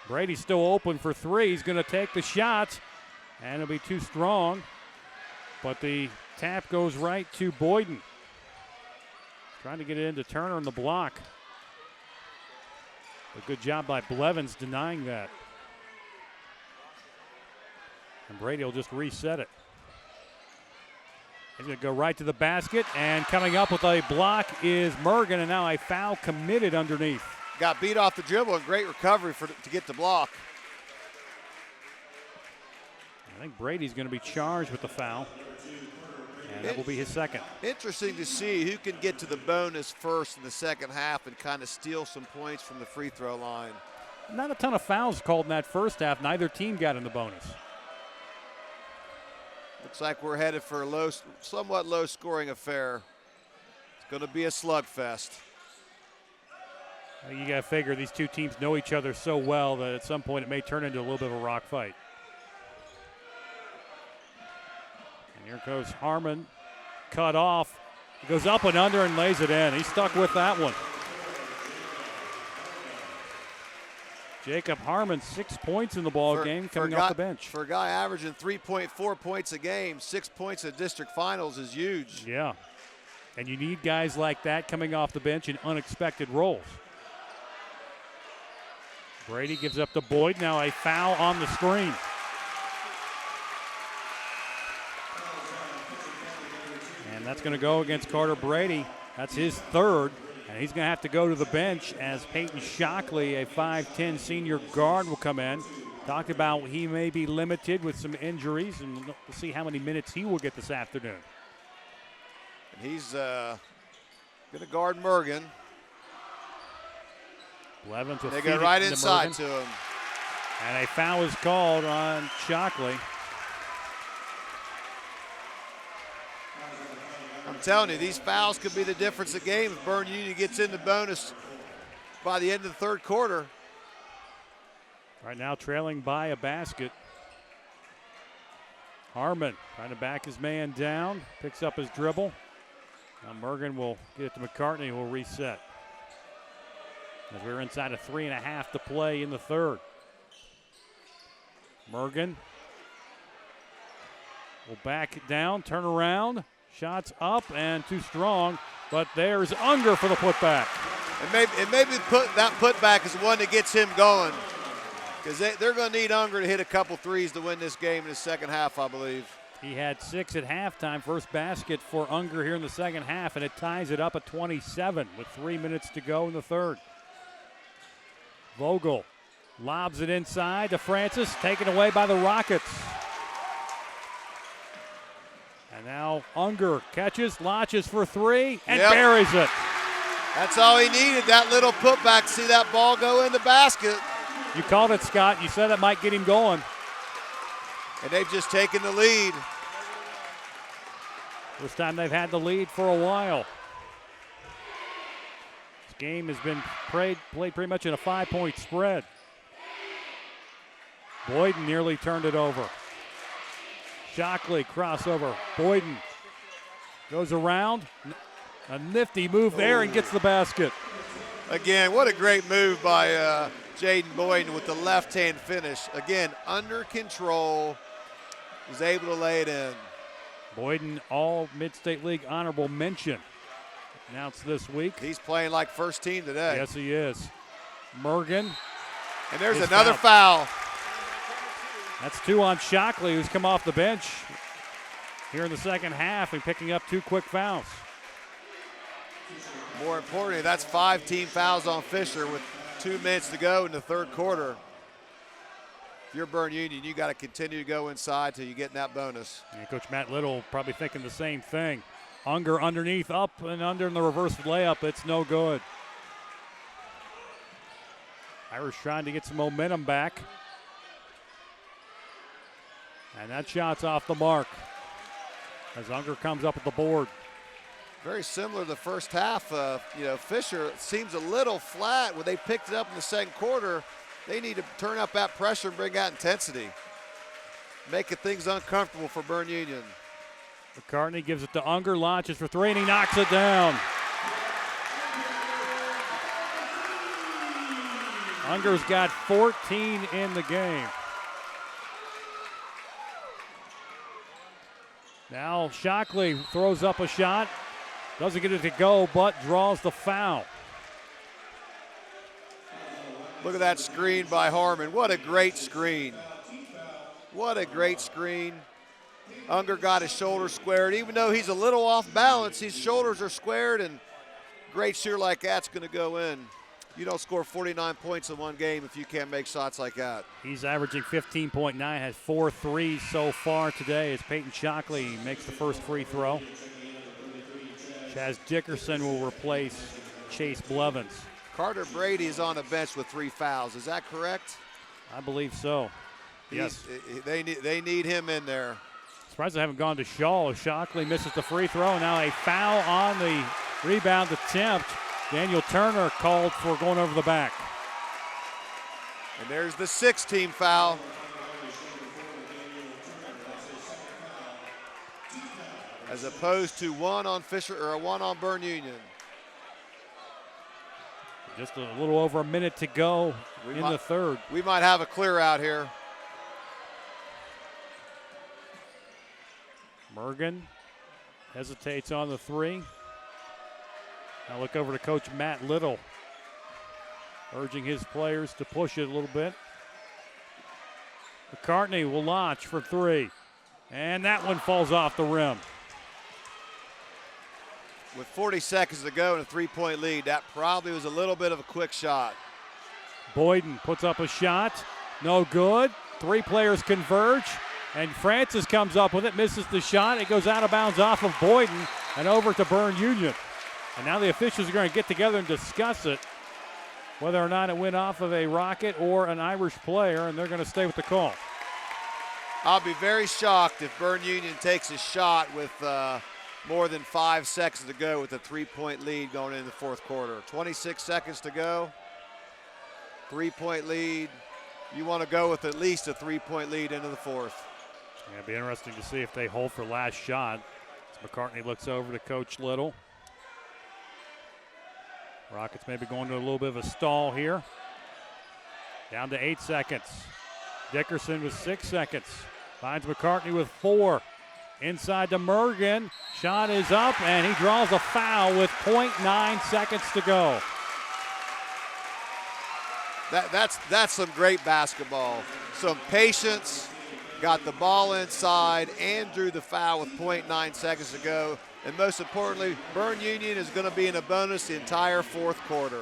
Brady's still open for 3. He's going to take the shot, and it'll be too strong. But the tap goes right to Boyden. Trying to get it into Turner on the block. A good job by Blevins denying that. And Brady will just reset it. He's going to go right to the basket, and coming up with a block is Mergen, and now a foul committed underneath. Got beat off the dribble and great recovery to get the block. I think Brady's going to be charged with the foul, and that will be his second. Interesting to see who can get to the bonus first in the second half and kind of steal some points from the free throw line. Not a ton of fouls called in that first half. Neither team got in the bonus. Looks like we're headed for a somewhat low-scoring affair. It's going to be a slugfest. You got to figure these two teams know each other so well that at some point it may turn into a little bit of a rock fight. And here goes Harmon, cut off. He goes up and under and lays it in. He's stuck with that one. Jacob Harmon, 6 points in the ball game coming off the bench. For a guy averaging 3.4 points a game, 6 points at district finals is huge. Yeah. And you need guys like that coming off the bench in unexpected roles. Brady gives up to Boyd. Now a foul on the screen. And that's going to go against Carter Brady. That's his third. And he's going to have to go to the bench as Peyton Shockley, a 5'10 senior guard, will come in. Talked about he may be limited with some injuries, and we'll see how many minutes he will get this afternoon. And he's going to guard Mergen. 11th with they go right inside to him. And a foul is called on Shockley. I'm telling you, these fouls could be the difference of the game if Berne Union gets in the bonus by the end of the third quarter. Right now trailing by a basket. Harmon trying to back his man down, picks up his dribble. Now Mergen will get it to McCartney, who will reset. As we're inside of 3.5 to play in the third. Mergen will back it down, turn around. Shots up and too strong, but there's Unger for the putback. It may be that putback is the one that gets him going, because they're going to need Unger to hit a couple threes to win this game in the second half, I believe. He had 6 at halftime, first basket for Unger here in the second half, and it ties it up at 27 with 3 minutes to go in the third. Vogel lobs it inside to Francis, taken away by the Rockets. And now Unger catches, launches for 3, and buries it. That's all he needed, that little putback. See that ball go in the basket. You called it, Scott. You said that might get him going. And they've just taken the lead. First time they've had the lead for a while. This game has been played pretty much in a 5-point spread. Boyden nearly turned it over. Shockley crossover. Boyden goes around. A nifty move there and gets the basket. Again, what a great move by Jaden Boyden with the left-hand finish. Again, under control, was able to lay it in. Boyden, all Mid-State League honorable mention announced this week. He's playing like first team today. Yes, he is. Mergen. And there's another foul. That's 2 on Shockley, who's come off the bench here in the second half and picking up 2 quick fouls. More importantly, that's 5 team fouls on Fisher with 2 minutes to go in the third quarter. If you're Berne Union, you got to continue to go inside till you get in that bonus. And Coach Matt Little probably thinking the same thing. Unger underneath, up and under in the reverse layup. It's no good. Irish trying to get some momentum back. And that shot's off the mark as Unger comes up with the board. Very similar to the first half. Fisher seems a little flat when they picked it up in the second quarter. They need to turn up that pressure and bring out intensity, making things uncomfortable for Berne Union. McCartney gives it to Unger, launches for 3, and he knocks it down. Unger's got 14 in the game. Now Shockley throws up a shot. Doesn't get it to go, but draws the foul. Look at that screen by Harmon. What a great screen. What a great screen. Unger got his shoulders squared. Even though he's a little off balance, his shoulders are squared, and great shear like that's going to go in. You don't score 49 points in one game if you can't make shots like that. He's averaging 15.9, has 4 threes so far today as Peyton Shockley makes the first free throw. Chaz Dickerson will replace Chase Blevins. Carter Brady is on the bench with 3 fouls. Is that correct? I believe so. Yes. They need him in there. Surprised they haven't gone to Shaw. Shockley misses the free throw. Now a foul on the rebound attempt. Daniel Turner called for going over the back. And there's the 6-team foul. As opposed to one on Fisher or one on Berne Union. Just a little over a minute to go in the third. We might have a clear out here. Mergen hesitates on the three. Now look over to Coach Matt Little, urging his players to push it a little bit. McCartney will launch for three, and that one falls off the rim. With 40 seconds to go and a three-point lead, that probably was a little bit of a quick shot. Boyden puts up a shot, no good. Three players converge, and Francis comes up with it, misses the shot. It goes out of bounds off of Boyden and over to Berne Union. And now the officials are going to get together and discuss it, whether or not it went off of a Rocket or an Irish player, and they're going to stay with the call. I'll be very shocked if Berne Union takes a shot with more than 5 seconds to go with a three-point lead going into the fourth quarter. 26 seconds to go, three-point lead. You want to go with at least a three-point lead into the fourth. Yeah, it'll be interesting to see if they hold for last shot. As McCartney looks over to Coach Little. Rockets maybe going to a little bit of a stall here. Down to 8 seconds. Dickerson with 6 seconds. Finds McCartney with 4. Inside to Mergen. Shot is up, and he draws a foul with 0.9 seconds to go. That's some great basketball. Some patience, got the ball inside, and drew the foul with 0.9 seconds to go. And most importantly, Berne Union is going to be in a bonus the entire fourth quarter.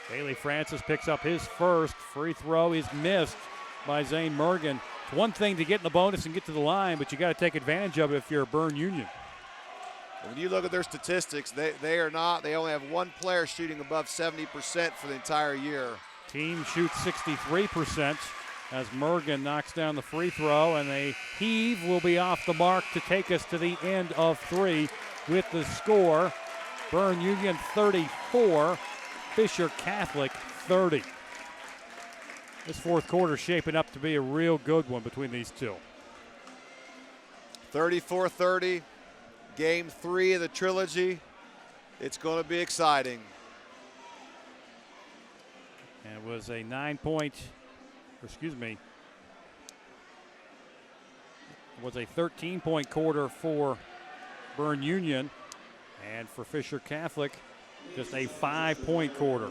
Bailey Francis picks up his first. Free throw is missed by Zane Mergen. It's one thing to get in the bonus and get to the line, but you got to take advantage of it if you're Berne Union. When you look at their statistics, they are not. They only have one player shooting above 70% for the entire year. Team shoots 63% as Mergen knocks down the free throw, and a heave will be off the mark to take us to the end of 3 with the score. Berne Union 34, Fisher Catholic 30. This fourth quarter shaping up to be a real good one between these two. 34-30, game 3 of the trilogy. It's going to be exciting. And it was a 13-point quarter for Berne Union, and for Fisher Catholic, just a 5-point quarter.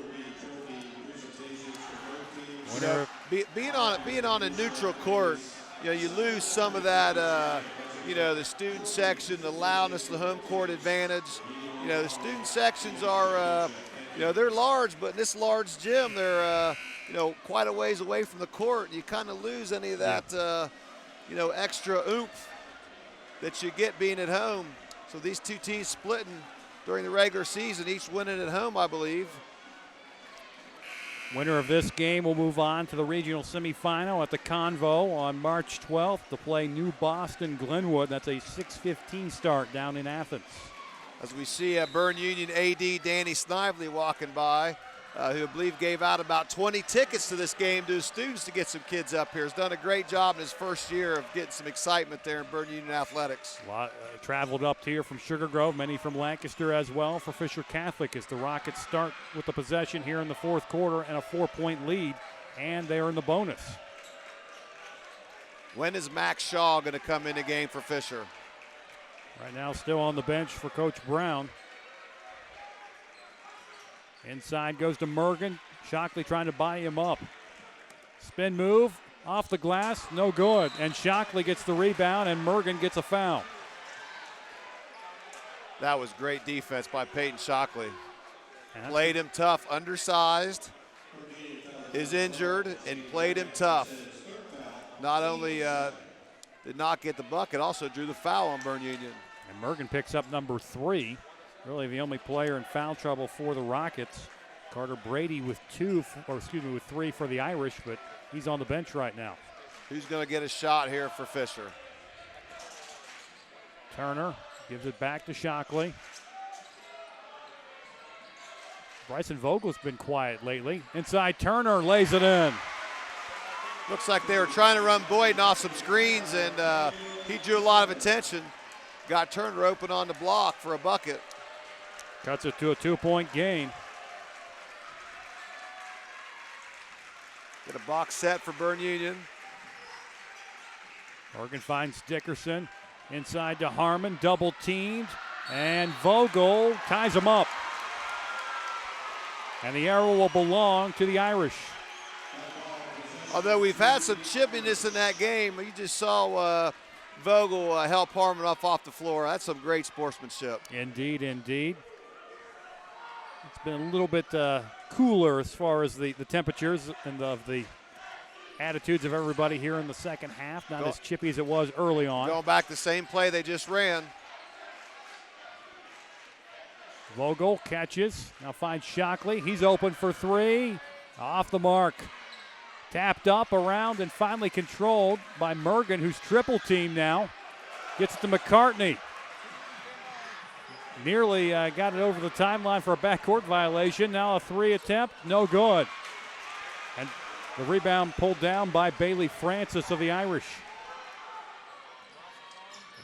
Being on a neutral court, you lose some of that, the student section, the loudness, the home court advantage. The student sections are, they're large, but in this large gym, they're, quite a ways away from the court. You kind of lose any of that, extra oomph that you get being at home. So these two teams splitting during the regular season, each winning at home, I believe. Winner of this game will move on to the regional semifinal at the Convo on March 12th to play New Boston Glenwood. That's a 6:15 start down in Athens. As we see Berne Union AD Danny Snively walking by, who I believe gave out about 20 tickets to this game to his students to get some kids up here. Has done a great job in his first year of getting some excitement there in Berne Union athletics. Traveled up here from Sugar Grove, many from Lancaster as well for Fisher Catholic as the Rockets start with the possession here in the fourth quarter and a 4-point lead, and they're in the bonus. When is Max Shaw going to come in the game for Fisher? Right now still on the bench for Coach Brown. Inside goes to Mergen. Shockley trying to buy him up. Spin move off the glass, no good. And Shockley gets the rebound, and Mergen gets a foul. That was great defense by Peyton Shockley. Played him tough, undersized, is injured, and played him tough. Not only did not get the bucket, also drew the foul on Berne Union. And Mergen picks up number 3. Really the only player in foul trouble for the Rockets. Carter Brady with 3 for the Irish, but he's on the bench right now. Who's going to get a shot here for Fisher? Turner gives it back to Shockley. Bryson Vogel's been quiet lately. Inside Turner lays it in. Looks like they were trying to run Boyden off some screens, and he drew a lot of attention. Got Turner open on the block for a bucket. Cuts it to a 2-point gain. Get a box set for Berne Union. Morgan finds Dickerson. Inside to Harmon, double teamed, and Vogel ties him up. And the arrow will belong to the Irish. Although we've had some chippiness in that game, you just saw Vogel help Harmon off the floor. That's some great sportsmanship. Indeed, indeed. It's been a little bit cooler as far as the temperatures and of the attitudes of everybody here in the second half. Not as chippy as it was early on. Going back the same play they just ran. Vogel catches, now finds Shockley. He's open for three. Off the mark. Tapped up, around, and finally controlled by Mergen, who's triple teamed now. Gets it to McCartney. Nearly got it over the timeline for a backcourt violation. Now a three attempt, no good. And the rebound pulled down by Bailey Francis of the Irish.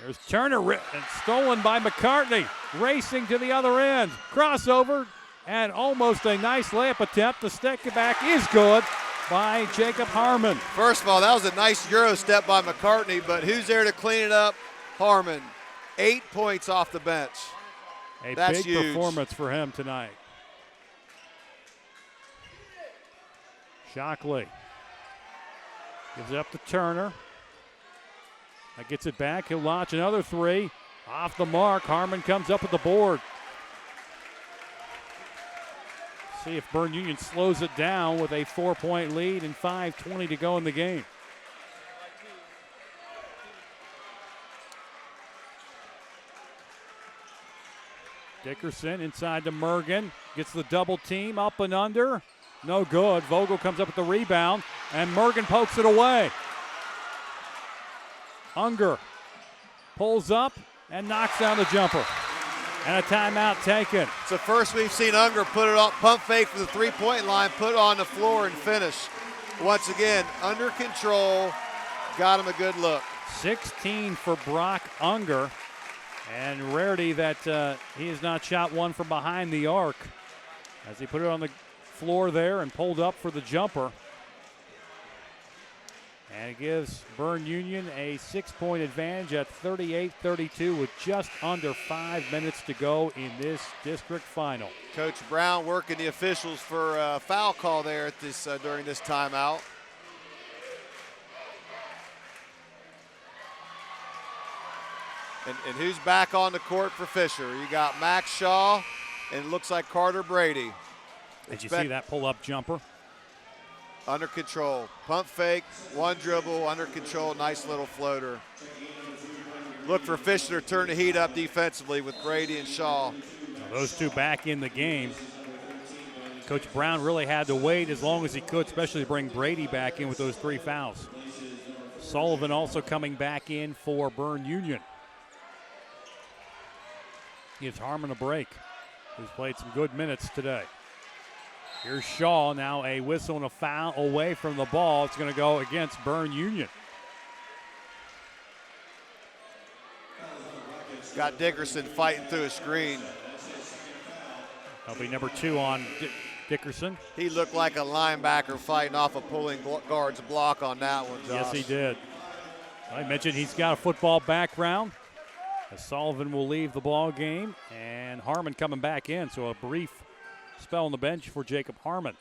There's Turner, and stolen by McCartney. Racing to the other end. Crossover, and almost a nice layup attempt. The step back is good by Jacob Harmon. First of all, that was a nice Euro step by McCartney, but who's there to clean it up? Harmon. 8 points off the bench. That's big huge. Performance for him tonight. Shockley gives it up to Turner. That gets it back. He'll launch another three. Off the mark. Harmon comes up with the board. See if Berne Union slows it down with a 4-point lead and 5:20 to go in the game. Dickerson inside to Mergen. Gets the double team up and under. No good. Vogel comes up with the rebound, and Mergen pokes it away. Unger pulls up and knocks down the jumper. And a timeout taken. It's the first we've seen Unger put it on, pump fake for the three-point line, put it on the floor and finish. Once again, under control, got him a good look. 16 for Brock Unger. And rarity that he has not shot one from behind the arc as he put it on the floor there and pulled up for the jumper. And it gives Berne Union a 6-point advantage at 38-32 with just under 5 minutes to go in this district final. Coach Brown working the officials for a foul call there at this during this timeout. And who's back on the court for Fisher? You got Max Shaw, and it looks like Carter Brady. Did you see that pull-up jumper? Under control. Pump fake, one dribble, under control, nice little floater. Look for Fisher to turn the heat up defensively with Brady and Shaw. Now those two back in the game. Coach Brown really had to wait as long as he could, especially to bring Brady back in with those 3 fouls. Sullivan also coming back in for Berne Union. Gives Harmon a break, who's played some good minutes today. Here's Shaw, now a whistle and a foul away from the ball. It's going to go against Berne Union. Got Dickerson fighting through a screen. That'll be number 2 on Dickerson. He looked like a linebacker fighting off a pulling guard's block on that one, Josh. Yes, he did. I mentioned he's got a football background. As Sullivan will leave the ball game, and Harmon coming back in, so a brief spell on the bench for Jacob Harmon.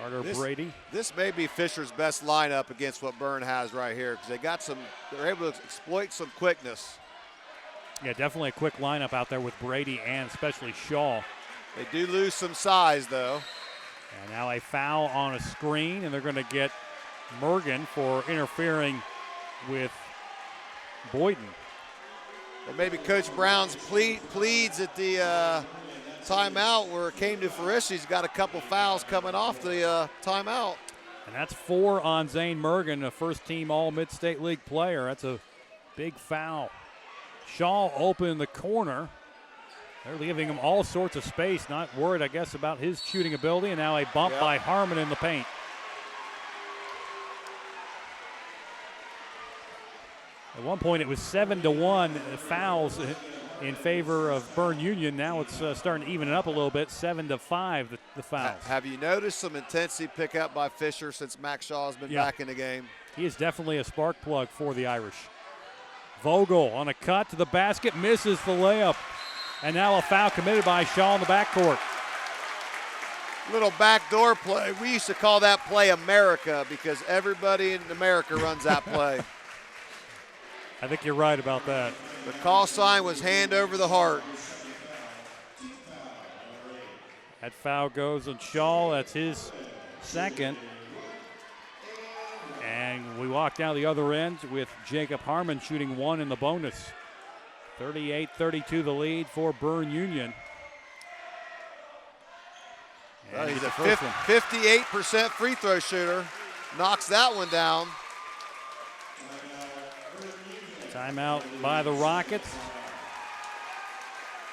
Carter Brady. This may be Fisher's best lineup against what Berne has right here, because they're able to exploit some quickness. Yeah, definitely a quick lineup out there with Brady and especially Shaw. They do lose some size, though. And now a foul on a screen, and they're going to get Mergen for interfering with Boyden. Well, maybe Coach Brown's pleads at the timeout where it came to fruition. He's got a couple fouls coming off the timeout. And that's 4 on Zane Mergen, a first-team All-Mid-State League player. That's a big foul. Shaw open in the corner. They're leaving him all sorts of space, not worried, I guess, about his shooting ability. And now a bump by Harmon in the paint. At one point, it was 7-1 fouls in favor of Berne Union. Now it's starting to even it up a little bit, 7-5 the fouls. Have you noticed some intensity pick up by Fisher since Max Shaw has been back in the game? He is definitely a spark plug for the Irish. Vogel on a cut to the basket, misses the layup. And now a foul committed by Shaw in the backcourt. Little backdoor play. We used to call that play America because everybody in America runs that play. I think you're right about that. The call sign was hand over the heart. That foul goes on Shaw. That's his second. And we walk down the other end with Jacob Harmon shooting 1 in the bonus. 38-32 the lead for Berne Union. Well, he's a 58% free throw shooter. Knocks that one down. Timeout by the Rockets.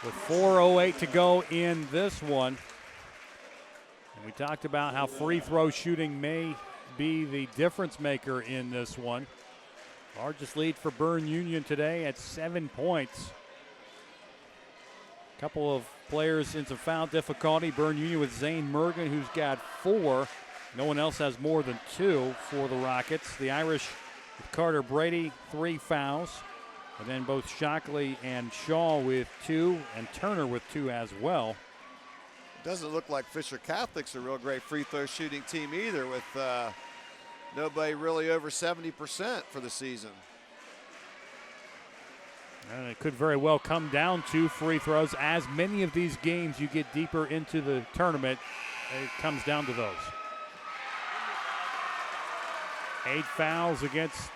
With 4:08 to go in this one. And we talked about how free throw shooting may be the difference maker in this one. Largest lead for Berne Union today at 7 points. A couple of players in some foul difficulty. Berne Union with Zane Mergen, who's got 4. No one else has more than 2 for the Rockets. The Irish with Carter Brady, 3 fouls. And then both Shockley and Shaw with 2, and Turner with 2 as well. Doesn't look like Fisher Catholic's a real great free throw shooting team either, with nobody really over 70% for the season. And it could very well come down to free throws. As many of these games you get deeper into the tournament, it comes down to those. 8 fouls against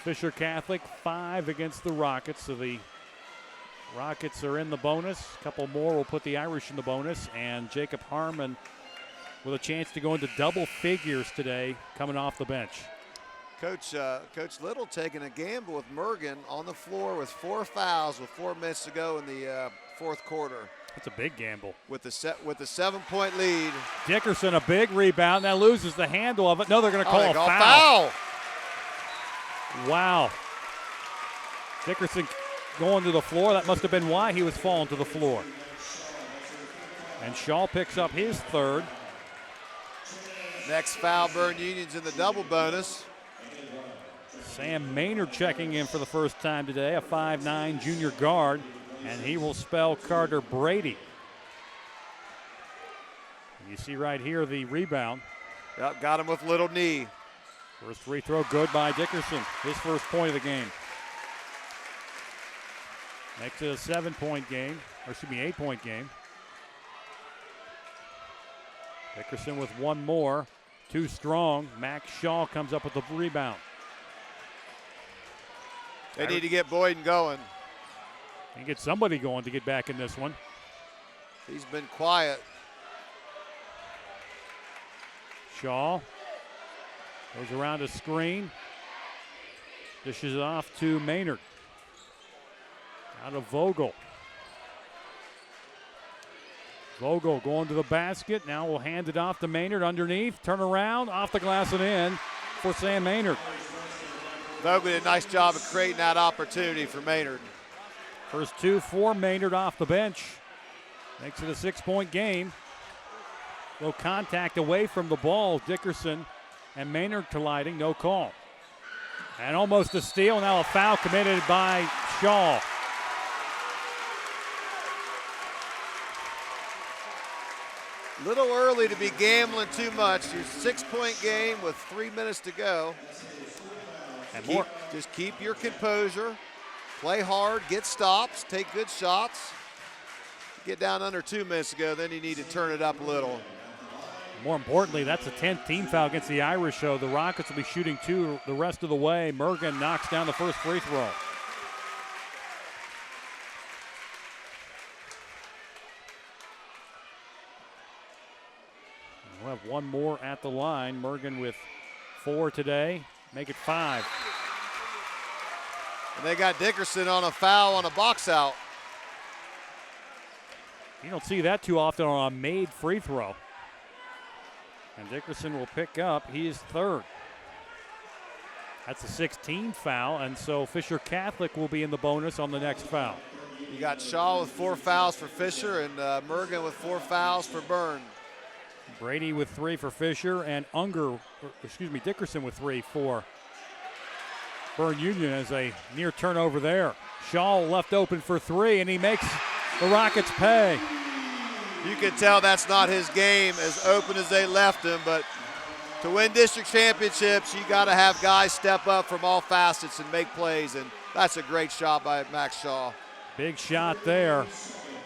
Fisher Catholic, 5 against the Rockets. So the Rockets are in the bonus. A couple more will put the Irish in the bonus. And Jacob Harmon with a chance to go into double figures today coming off the bench. Coach Little taking a gamble with Mergen on the floor with 4 fouls with 4 minutes to go in the fourth quarter. That's a big gamble. With the 7-point lead. Dickerson, a big rebound. Now loses the handle of it. No, they're going to call a foul. Wow. Dickerson going to the floor. That must have been why he was falling to the floor. And Shaw picks up his 3rd. Next foul, Berne Union's in the double bonus. Sam Maynard checking in for the first time today, a 5'9" junior guard, and he will spell Carter Brady. And you see right here the rebound. Yep, got him with little knee. First free throw good by Dickerson, his first point of the game. Makes it a 7-point game, or excuse me, 8-point game. Dickerson with 1 more, too strong. Max Shaw comes up with the rebound. They need to get Boyden going. And get somebody going to get back in this one. He's been quiet. Shaw goes around a screen. Dishes it off to Maynard. Out of Vogel. Vogel going to the basket. Now we'll hand it off to Maynard underneath. Turn around, off the glass and in for Sam Maynard. Vogel did a nice job of creating that opportunity for Maynard. First 2 for Maynard off the bench. Makes it a 6-point game. No contact away from the ball. Dickerson and Maynard colliding, no call. And almost a steal. Now a foul committed by Shaw. Little early to be gambling too much. Your 6-point game with 3 minutes to go. And just keep your composure. Play hard, get stops, take good shots. Get down under 2 minutes to go, then you need to turn it up a little. More importantly, that's a 10th team foul against the Irish, so the Rockets will be shooting 2 the rest of the way. Mergen knocks down the first free throw. We'll have one more at the line. Mergen with 4 today. Make it 5. And they got Dickerson on a foul on a box out. You don't see that too often on a made free throw. And Dickerson will pick up his 3rd. That's a 16 foul, and so Fisher Catholic will be in the bonus on the next foul. You got Shaw with 4 fouls for Fisher and Mergen with 4 fouls for Berne. Brady with 3 for Fisher, and Dickerson with 3 for Berne Union as a near turnover there. Shaw left open for 3, and he makes the Rockets pay. You can tell that's not his game, as open as they left him, but to win district championships, you got to have guys step up from all facets and make plays, and that's a great shot by Max Shaw. Big shot there.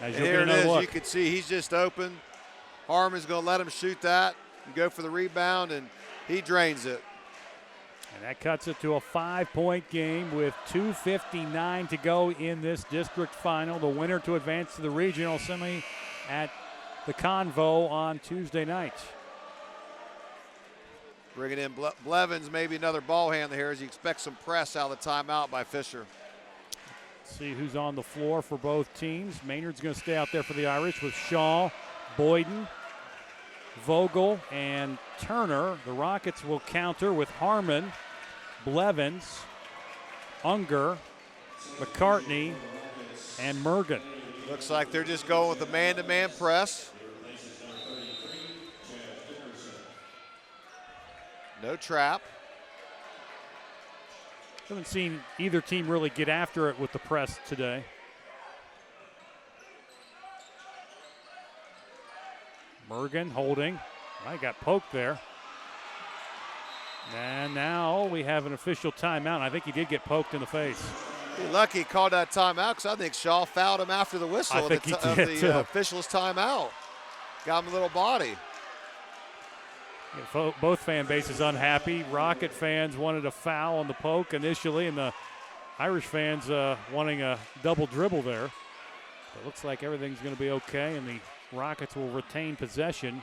And here it is, you can see he's just open. Harmon's going to let him shoot that and go for the rebound, and he drains it. And that cuts it to a 5-point game with 2:59 to go in this district final. The winner to advance to the regional semi at the Convo on Tuesday night. Bringing in Blevins, maybe another ball handler here as you expect some press out of the timeout by Fisher. See who's on the floor for both teams. Maynard's going to stay out there for the Irish with Shaw, Boyden, Vogel, and Turner. The Rockets will counter with Harmon, Blevins, Unger, McCartney, and Mergen. Looks like they're just going with the man-to-man press. No trap. Haven't seen either team really get after it with the press today. Mergen holding. I got poked there. And now we have an official timeout. I think he did get poked in the face. Be lucky he called that timeout because I think Shaw fouled him after the whistle of the official's timeout. Got him a little body. Yeah, both fan bases unhappy. Rocket fans wanted a foul on the poke initially, and the Irish fans wanting a double dribble there. It looks like everything's going to be okay, and the Rockets will retain possession.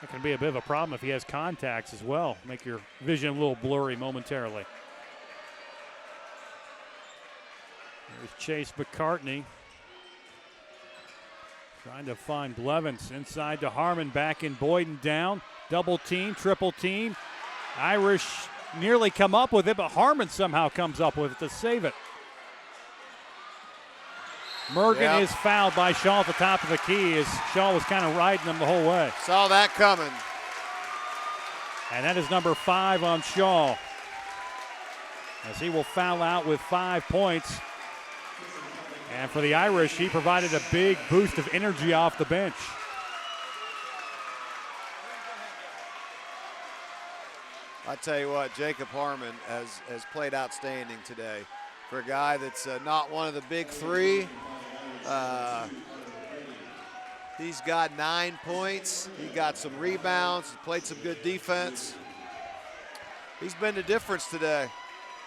That can be a bit of a problem if he has contacts as well. Make your vision a little blurry momentarily. There's Chase McCartney. Trying to find Blevins inside to Harmon, back in Boyden down. Double team, triple team. Irish nearly come up with it, but Harmon somehow comes up with it to save it. Mergen is fouled by Shaw at the top of the key as Shaw was kind of riding him the whole way. Saw that coming. And that is number 5 on Shaw, as he will foul out with 5 points. And for the Irish, he provided a big boost of energy off the bench. I tell you what, Jacob Harmon has played outstanding today. For a guy that's not one of the big 3, he's got 9 points. He got some rebounds, played some good defense. He's been the difference today.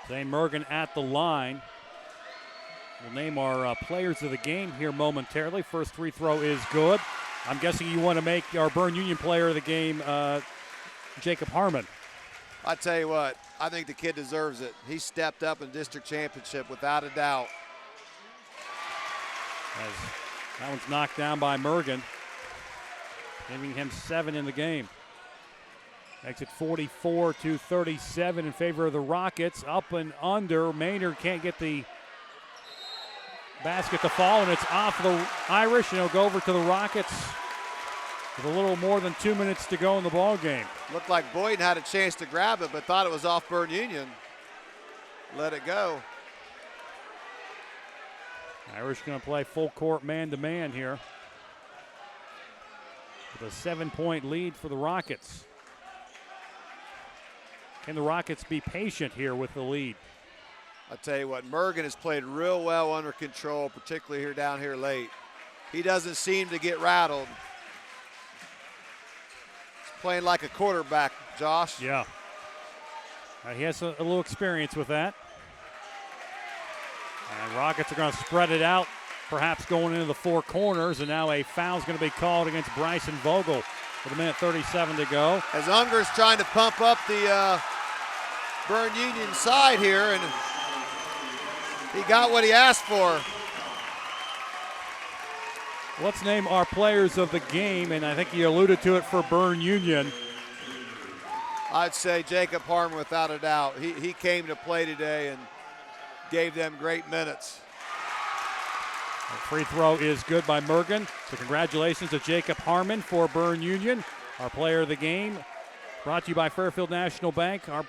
Zane Mergen at the line. We'll name our players of the game here momentarily. First free throw is good. I'm guessing you want to make our Berne Union player of the game Jacob Harmon. I tell you what, I think the kid deserves it. He stepped up in district championship without a doubt. As that one's knocked down by Mergen, giving him 7 in the game. Makes it 44-37 in favor of the Rockets. Up and under. Maynard can't get the basket to fall, and it's off the Irish, and it'll go over to the Rockets with a little more than 2 minutes to go in the ball game. Looked like Boyden had a chance to grab it, but thought it was off Berne Union. Let it go. Irish going to play full court man-to-man here with a 7-point lead for the Rockets. Can the Rockets be patient here with the lead? I tell you what, Mergen has played real well under control, particularly here down here late. He doesn't seem to get rattled. He's playing like a quarterback, Josh. Yeah. He has a little experience with that. And Rockets are going to spread it out perhaps going into the four corners, and now a foul's going to be called against Bryson Vogel with 1:37 to go. As Unger's trying to pump up the Berne Union side here, and he got what he asked for. Let's name our players of the game, and I think you alluded to it for Berne Union. I'd say Jacob Harmon without a doubt. He came to play today and gave them great minutes. The free throw is good by Mergen. So congratulations to Jacob Harmon for Berne Union, our player of the game. Brought to you by Fairfield National Bank. Our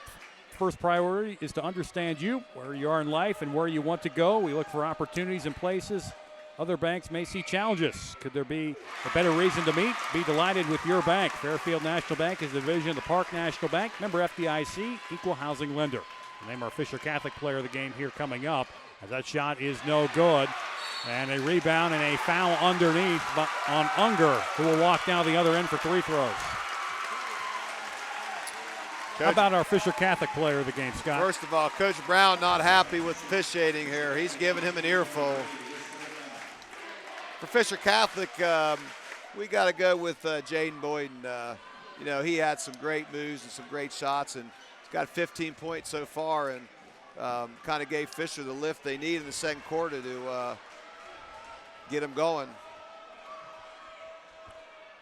first priority is to understand you, where you are in life and where you want to go. We look for opportunities and places other banks may see challenges. Could there be a better reason to meet? Be delighted with your bank. Fairfield National Bank is a division of the Park National Bank, member FDIC, equal housing lender. We'll name our Fisher Catholic player of the game here coming up, as that shot is no good. And a rebound and a foul underneath on Unger, who will walk down the other end for free throws. How about our Fisher Catholic player of the game, Scott? First of all, Coach Brown not happy with officiating here. He's giving him an earful. For Fisher Catholic, we got to go with Jaden Boyden. You know, he had some great moves and some great shots, and he's got 15 points so far, and kind of gave Fisher the lift they need in the second quarter to get him going.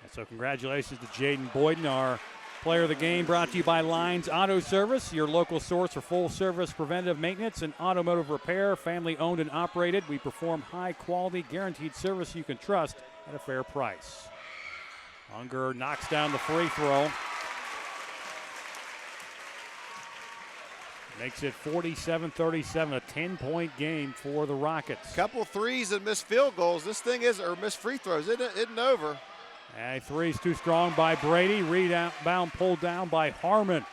And so congratulations to Jaden Boyden, our player of the game, brought to you by Lines Auto Service, your local source for full-service preventive maintenance and automotive repair, family-owned and operated. We perform high-quality, guaranteed service you can trust at a fair price. Unger knocks down the free throw. Makes it 47-37, a 10-point game for the Rockets. Couple threes and missed field goals. This thing or missed free throws. Isn't over. A three's too strong by Brady. Rebound pulled down by Harmon.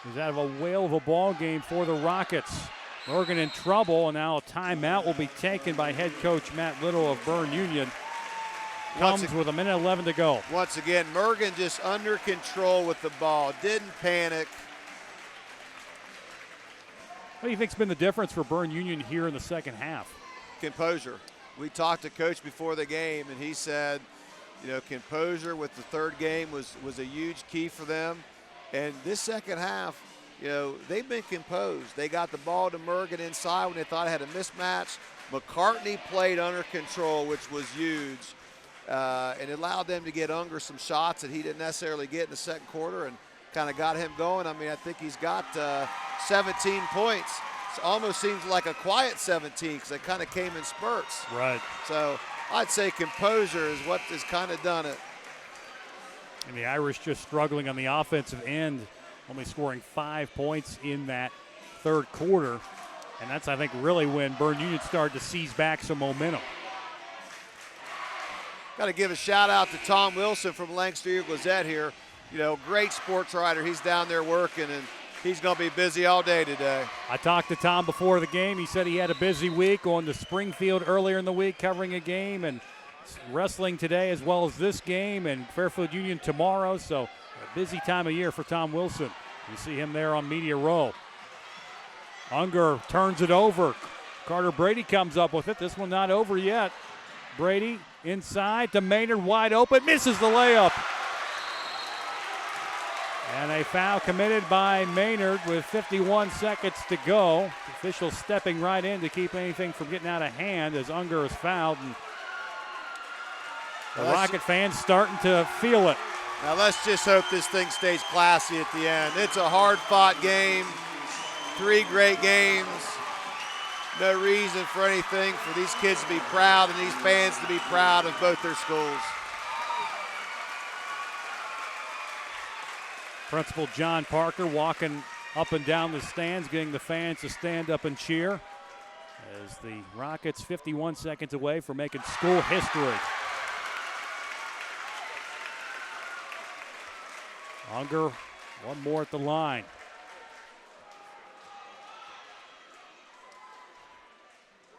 He's out of a whale of a ball game for the Rockets. Morgan in trouble, and now a timeout will be taken by head coach Matt Little of Berne Union. Comes with 1:11 to go. Once again, Mergen just under control with the ball. Didn't panic. What do you think's been the difference for Berne Union here in the second half? Composure. We talked to Coach before the game, and he said, you know, composure with the third game was a huge key for them. And this second half, you know, they've been composed. They got the ball to Mergen inside when they thought it had a mismatch. McCartney played under control, which was huge. And it allowed them to get Unger some shots that he didn't necessarily get in the second quarter, and kind of got him going. I mean, I think he's got 17 points. It almost seems like a quiet 17 because it kind of came in spurts. Right. So I'd say composure is what has kind of done it. And the Irish just struggling on the offensive end, only scoring 5 points in that third quarter. And that's, I think, really when Berne Union started to seize back some momentum. Got to give a shout out to Tom Wilson from Lancaster Eagle-Gazette here. You know, great sports writer. He's down there working, and he's going to be busy all day today. I talked to Tom before the game. He said he had a busy week, going to Springfield earlier in the week covering a game, and wrestling today as well as this game, and Fairfield Union tomorrow. So a busy time of year for Tom Wilson. You see him there on Media Row. Unger turns it over. Carter Brady comes up with it. This one not over yet. Brady inside to Maynard, wide open, misses the layup. And a foul committed by Maynard with 51 seconds to go. The official stepping right in to keep anything from getting out of hand as Unger is fouled. And the Rocket fans starting to feel it. Now let's just hope this thing stays classy at the end. It's a hard-fought game. 3 great games. No reason for anything for these kids to be proud and these fans to be proud of both their schools. Principal John Parker walking up and down the stands, getting the fans to stand up and cheer as the Rockets 51 seconds away from making school history. Unger, one more at the line.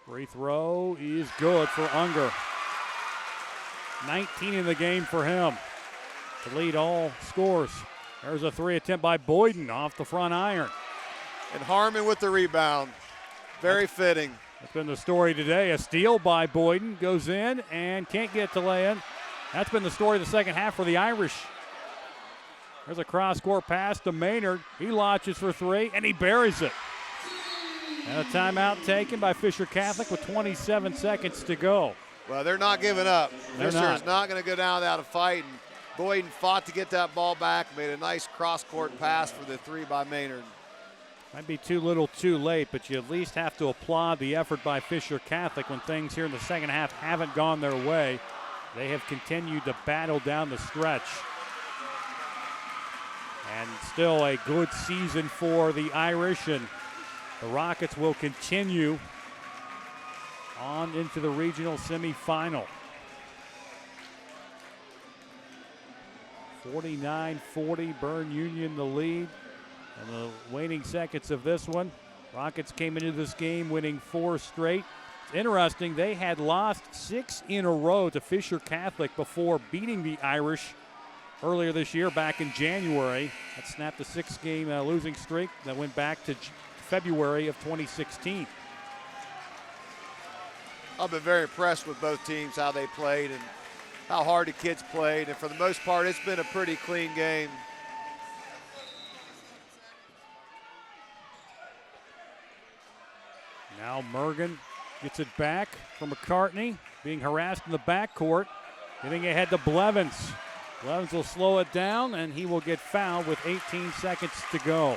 Free throw is good for Unger. 19 in the game for him to lead all scores. There's a 3 attempt by Boyden off the front iron. And Harmon with the rebound. Very fitting. That's been the story today. A steal by Boyden goes in and can't get to lay in. That's been the story of the second half for the Irish. There's a cross-court pass to Maynard. He launches for three, and he buries it. And a timeout taken by Fisher Catholic with 27 seconds to go. Well, they're not giving up. Fisher is not going to go down without a fight. And Boyden fought to get that ball back, made a nice cross-court pass for the three by Maynard. Might be too little too late, but you at least have to applaud the effort by Fisher Catholic when things here in the second half haven't gone their way. They have continued to battle down the stretch. And still a good season for the Irish, and the Rockets will continue on into the regional semifinal. 49-40, Berne Union the lead. And the waning seconds of this one, Rockets came into this game winning 4 straight. It's interesting, they had lost 6 in a row to Fisher Catholic before beating the Irish earlier this year back in January. That snapped a 6-game losing streak that went back to February of 2016. I've been very impressed with both teams, how they played and how hard the kids played. And for the most part, it's been a pretty clean game. Now Mergen gets it back from McCartney, being harassed in the backcourt, getting ahead to Blevins. Blevins will slow it down, and he will get fouled with 18 seconds to go.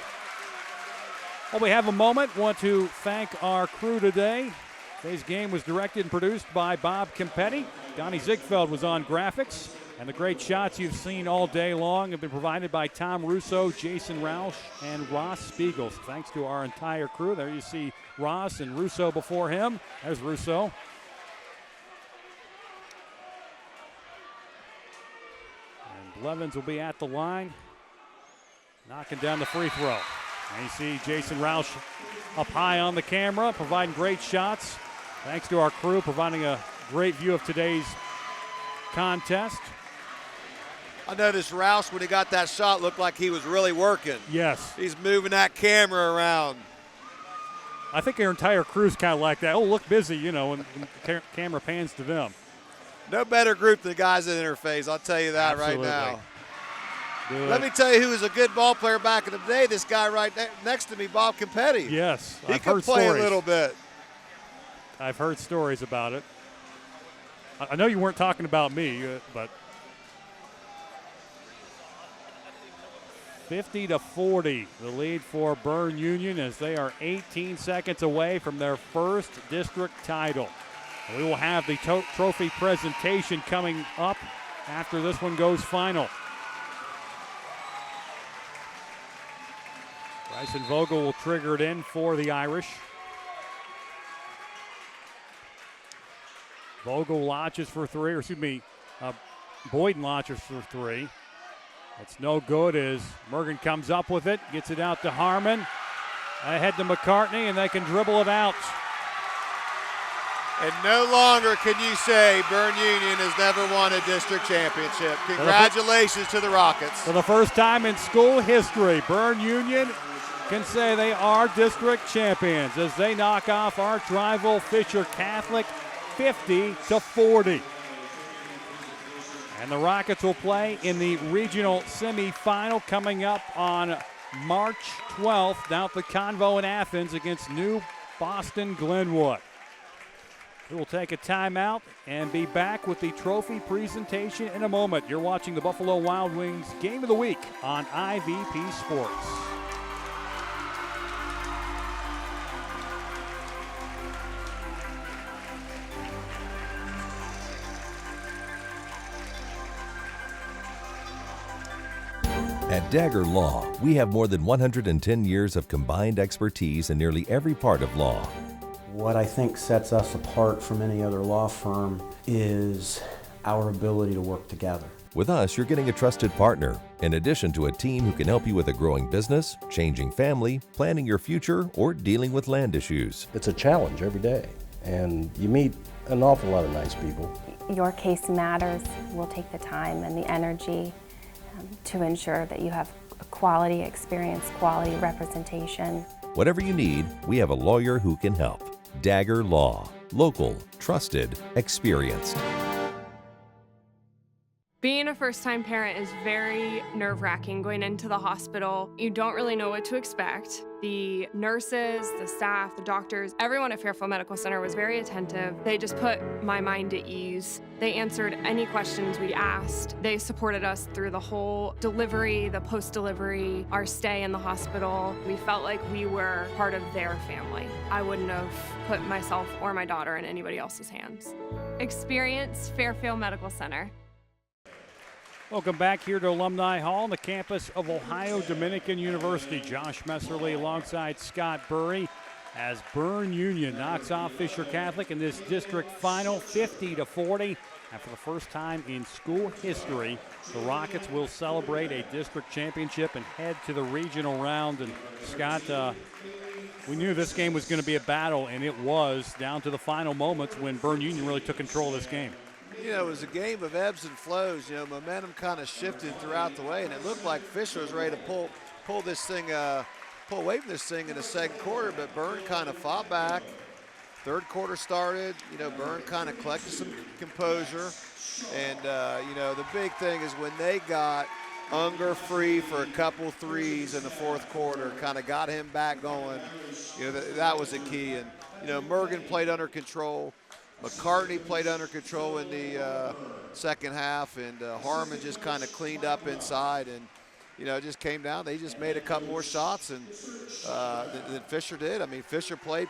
Well, we have a moment. Want to thank our crew today. Today's game was directed and produced by Bob Campetti. Donnie Ziegfeld was on graphics. And the great shots you've seen all day long have been provided by Tom Russo, Jason Roush, and Ross Spiegel. So thanks to our entire crew. There you see Ross and Russo before him. There's Russo. And Blevins will be at the line, knocking down the free throw. And you see Jason Roush up high on the camera, providing great shots. Thanks to our crew, providing a great view of today's contest. I noticed Rouse, when he got that shot, looked like he was really working. Yes. He's moving that camera around. I think our entire crew's kind of like that. Oh, look busy, you know, when the camera pans to them. No better group than the guys at Interface, I'll tell you that. Absolutely. Right now. Good. Let me tell you who was a good ball player back in the day. This guy right next to me, Bob Campetti. Yes, he could play a little bit. I've heard stories about it. I know you weren't talking about me, but 50-40, the lead for Berne Union as they are 18 seconds away from their first district title. We will have the trophy presentation coming up after this one goes final. Bryson Vogel will trigger it in for the Irish. Vogel launches for three, or excuse me, Boyden launches for three. That's no good as Mergen comes up with it, gets it out to Harmon. Ahead to McCartney, and they can dribble it out. And no longer can you say Berne Union has never won a district championship. Congratulations to the Rockets. For the first time in school history, Berne Union can say they are district champions as they knock off arch rival Fisher Catholic 50-40. And the Rockets will play in the regional semifinal coming up on March 12th down at the Convo in Athens against New Boston Glenwood. We will take a timeout and be back with the trophy presentation in a moment. You're watching the Buffalo Wild Wings Game of the Week on IVP Sports. At Dagger Law, we have more than 110 years of combined expertise in nearly every part of law. What I think sets us apart from any other law firm is our ability to work together. With us, you're getting a trusted partner, in addition to a team who can help you with a growing business, changing family, planning your future, or dealing with land issues. It's a challenge every day, and you meet an awful lot of nice people. Your case matters. We'll take the time and the energy to ensure that you have a quality experience, quality representation. Whatever you need, we have a lawyer who can help. Dagger Law. Local, trusted, experienced. Being a first-time parent is very nerve-wracking going into the hospital. You don't really know what to expect. The nurses, the staff, the doctors, everyone at Fairfield Medical Center was very attentive. They just put my mind at ease. They answered any questions we asked. They supported us through the whole delivery, the post-delivery, our stay in the hospital. We felt like we were part of their family. I wouldn't have put myself or my daughter in anybody else's hands. Experience Fairfield Medical Center. Welcome back here to Alumni Hall on the campus of Ohio Dominican University. Josh Messerly alongside Scott Burre as Berne Union knocks off Fisher Catholic in this district final 50-40. And for the first time in school history, the Rockets will celebrate a district championship and head to the regional round. And Scott, we knew this game was going to be a battle, and it was down to the final moments when Berne Union really took control of this game. You know, it was a game of ebbs and flows. You know, momentum kind of shifted throughout the way, and it looked like Fisher was ready to pull away from this thing in the second quarter, but Berne kind of fought back. Third quarter started. You know, Berne kind of collected some composure, and you know, the big thing is when they got Unger free for a couple threes in the fourth quarter, kind of got him back going. You know, that was the key, and you know, Mergen played under control. McCartney played under control in the second half, and Harmon just kind of cleaned up inside, and you know, it just came down. They just made a couple more shots and than Fisher did. I mean, Fisher played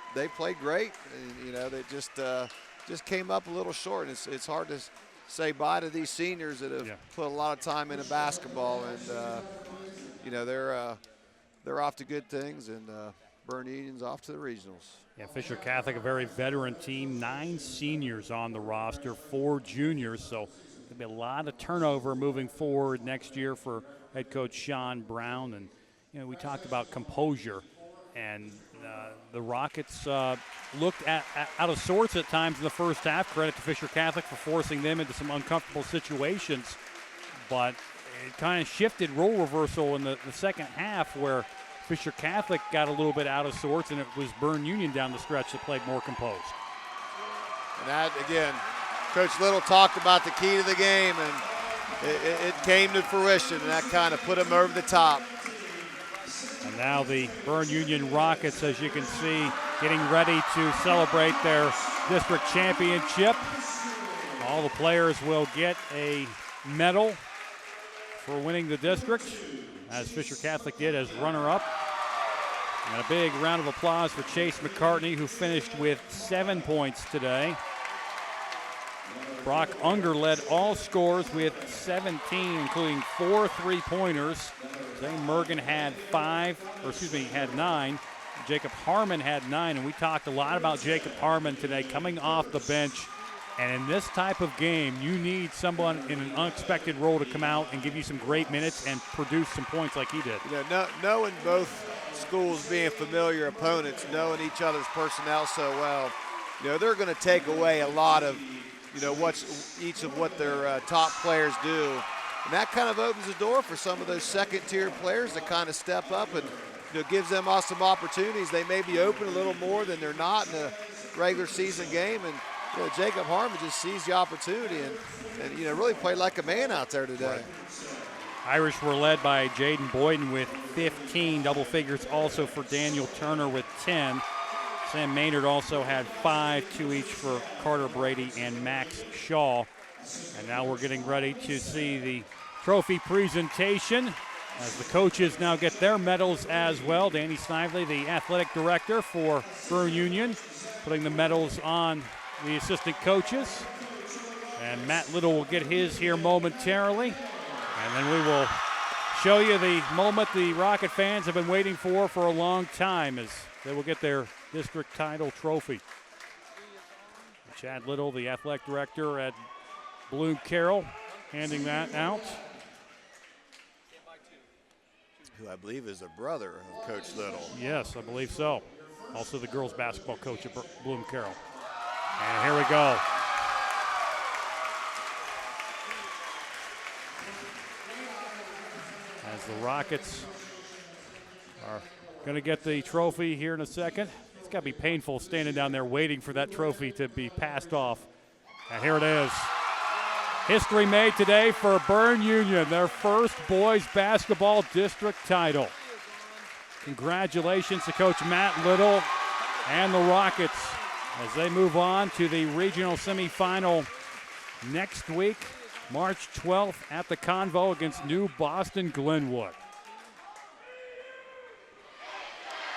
great, and you know, they just came up a little short. And it's hard to say bye to these seniors that have put a lot of time into basketball, and you know, they're off to good things, and Berne Union's off to the regionals. Yeah, Fisher Catholic, a very veteran team, 9 seniors on the roster, 4 juniors, so there'll be a lot of turnover moving forward next year for head coach Sean Brown. And you know, we talked about composure, and the Rockets looked out of sorts at times in the first half. Credit to Fisher Catholic for forcing them into some uncomfortable situations, but it kind of shifted role reversal in the second half, where Fisher Catholic got a little bit out of sorts, and it was Berne Union down the stretch that played more composed. And that, again, Coach Little talked about the key to the game, and it came to fruition, and that kind of put him over the top. And now the Berne Union Rockets, as you can see, getting ready to celebrate their district championship. All the players will get a medal for winning the district, as Fisher Catholic did as runner-up. And a big round of applause for Chase McCartney, who finished with 7 points today. Brock Unger led all scorers with 17, including 4 3-pointers. Zane Mergen had 9. Jacob Harmon had 9, and we talked a lot about Jacob Harmon today coming off the bench. And in this type of game, you need someone in an unexpected role to come out and give you some great minutes and produce some points like he did. You know, knowing both schools being familiar opponents, knowing each other's personnel so well, you know, they're going to take away a lot of, you know, each of what their top players do. And that kind of opens the door for some of those second-tier players to kind of step up, and you know, gives them some opportunities. They may be open a little more than they're not in a regular season game, and you know, Jacob Harmon just seized the opportunity and you know, really played like a man out there today. Right. Irish were led by Jaden Boyden with 15, double figures also for Daniel Turner with 10. Sam Maynard also had 5, 2 each for Carter Brady and Max Shaw. And now we're getting ready to see the trophy presentation as the coaches now get their medals as well. Danny Snively, the athletic director for Berne Union, putting the medals on the assistant coaches. And Matt Little will get his here momentarily. And then we will show you the moment the Rocket fans have been waiting for a long time, as they will get their district title trophy. Chad Little, the athletic director at Bloom Carroll, handing that out. Who I believe is a brother of Coach Little. Yes, I believe so. Also the girls basketball coach at Bloom Carroll. And here we go. As the Rockets are going to get the trophy here in a second. It's got to be painful standing down there waiting for that trophy to be passed off. And here it is. History made today for Berne Union, their first boys basketball district title. Congratulations to Coach Matt Little and the Rockets as they move on to the regional semifinal next week, March 12th at the Convo against New Boston Glenwood.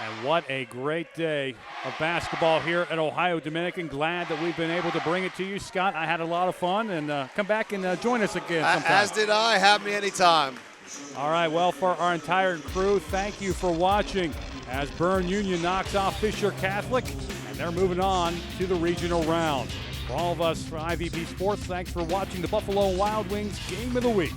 And what a great day of basketball here at Ohio Dominican. Glad that we've been able to bring it to you. Scott, I had a lot of fun, and come back and join us again sometime. As did I. Have me anytime. All right, well, for our entire crew, thank you for watching as Berne Union knocks off Fisher Catholic, and they're moving on to the regional round. For all of us from IVP Sports, thanks for watching the Buffalo Wild Wings Game of the Week.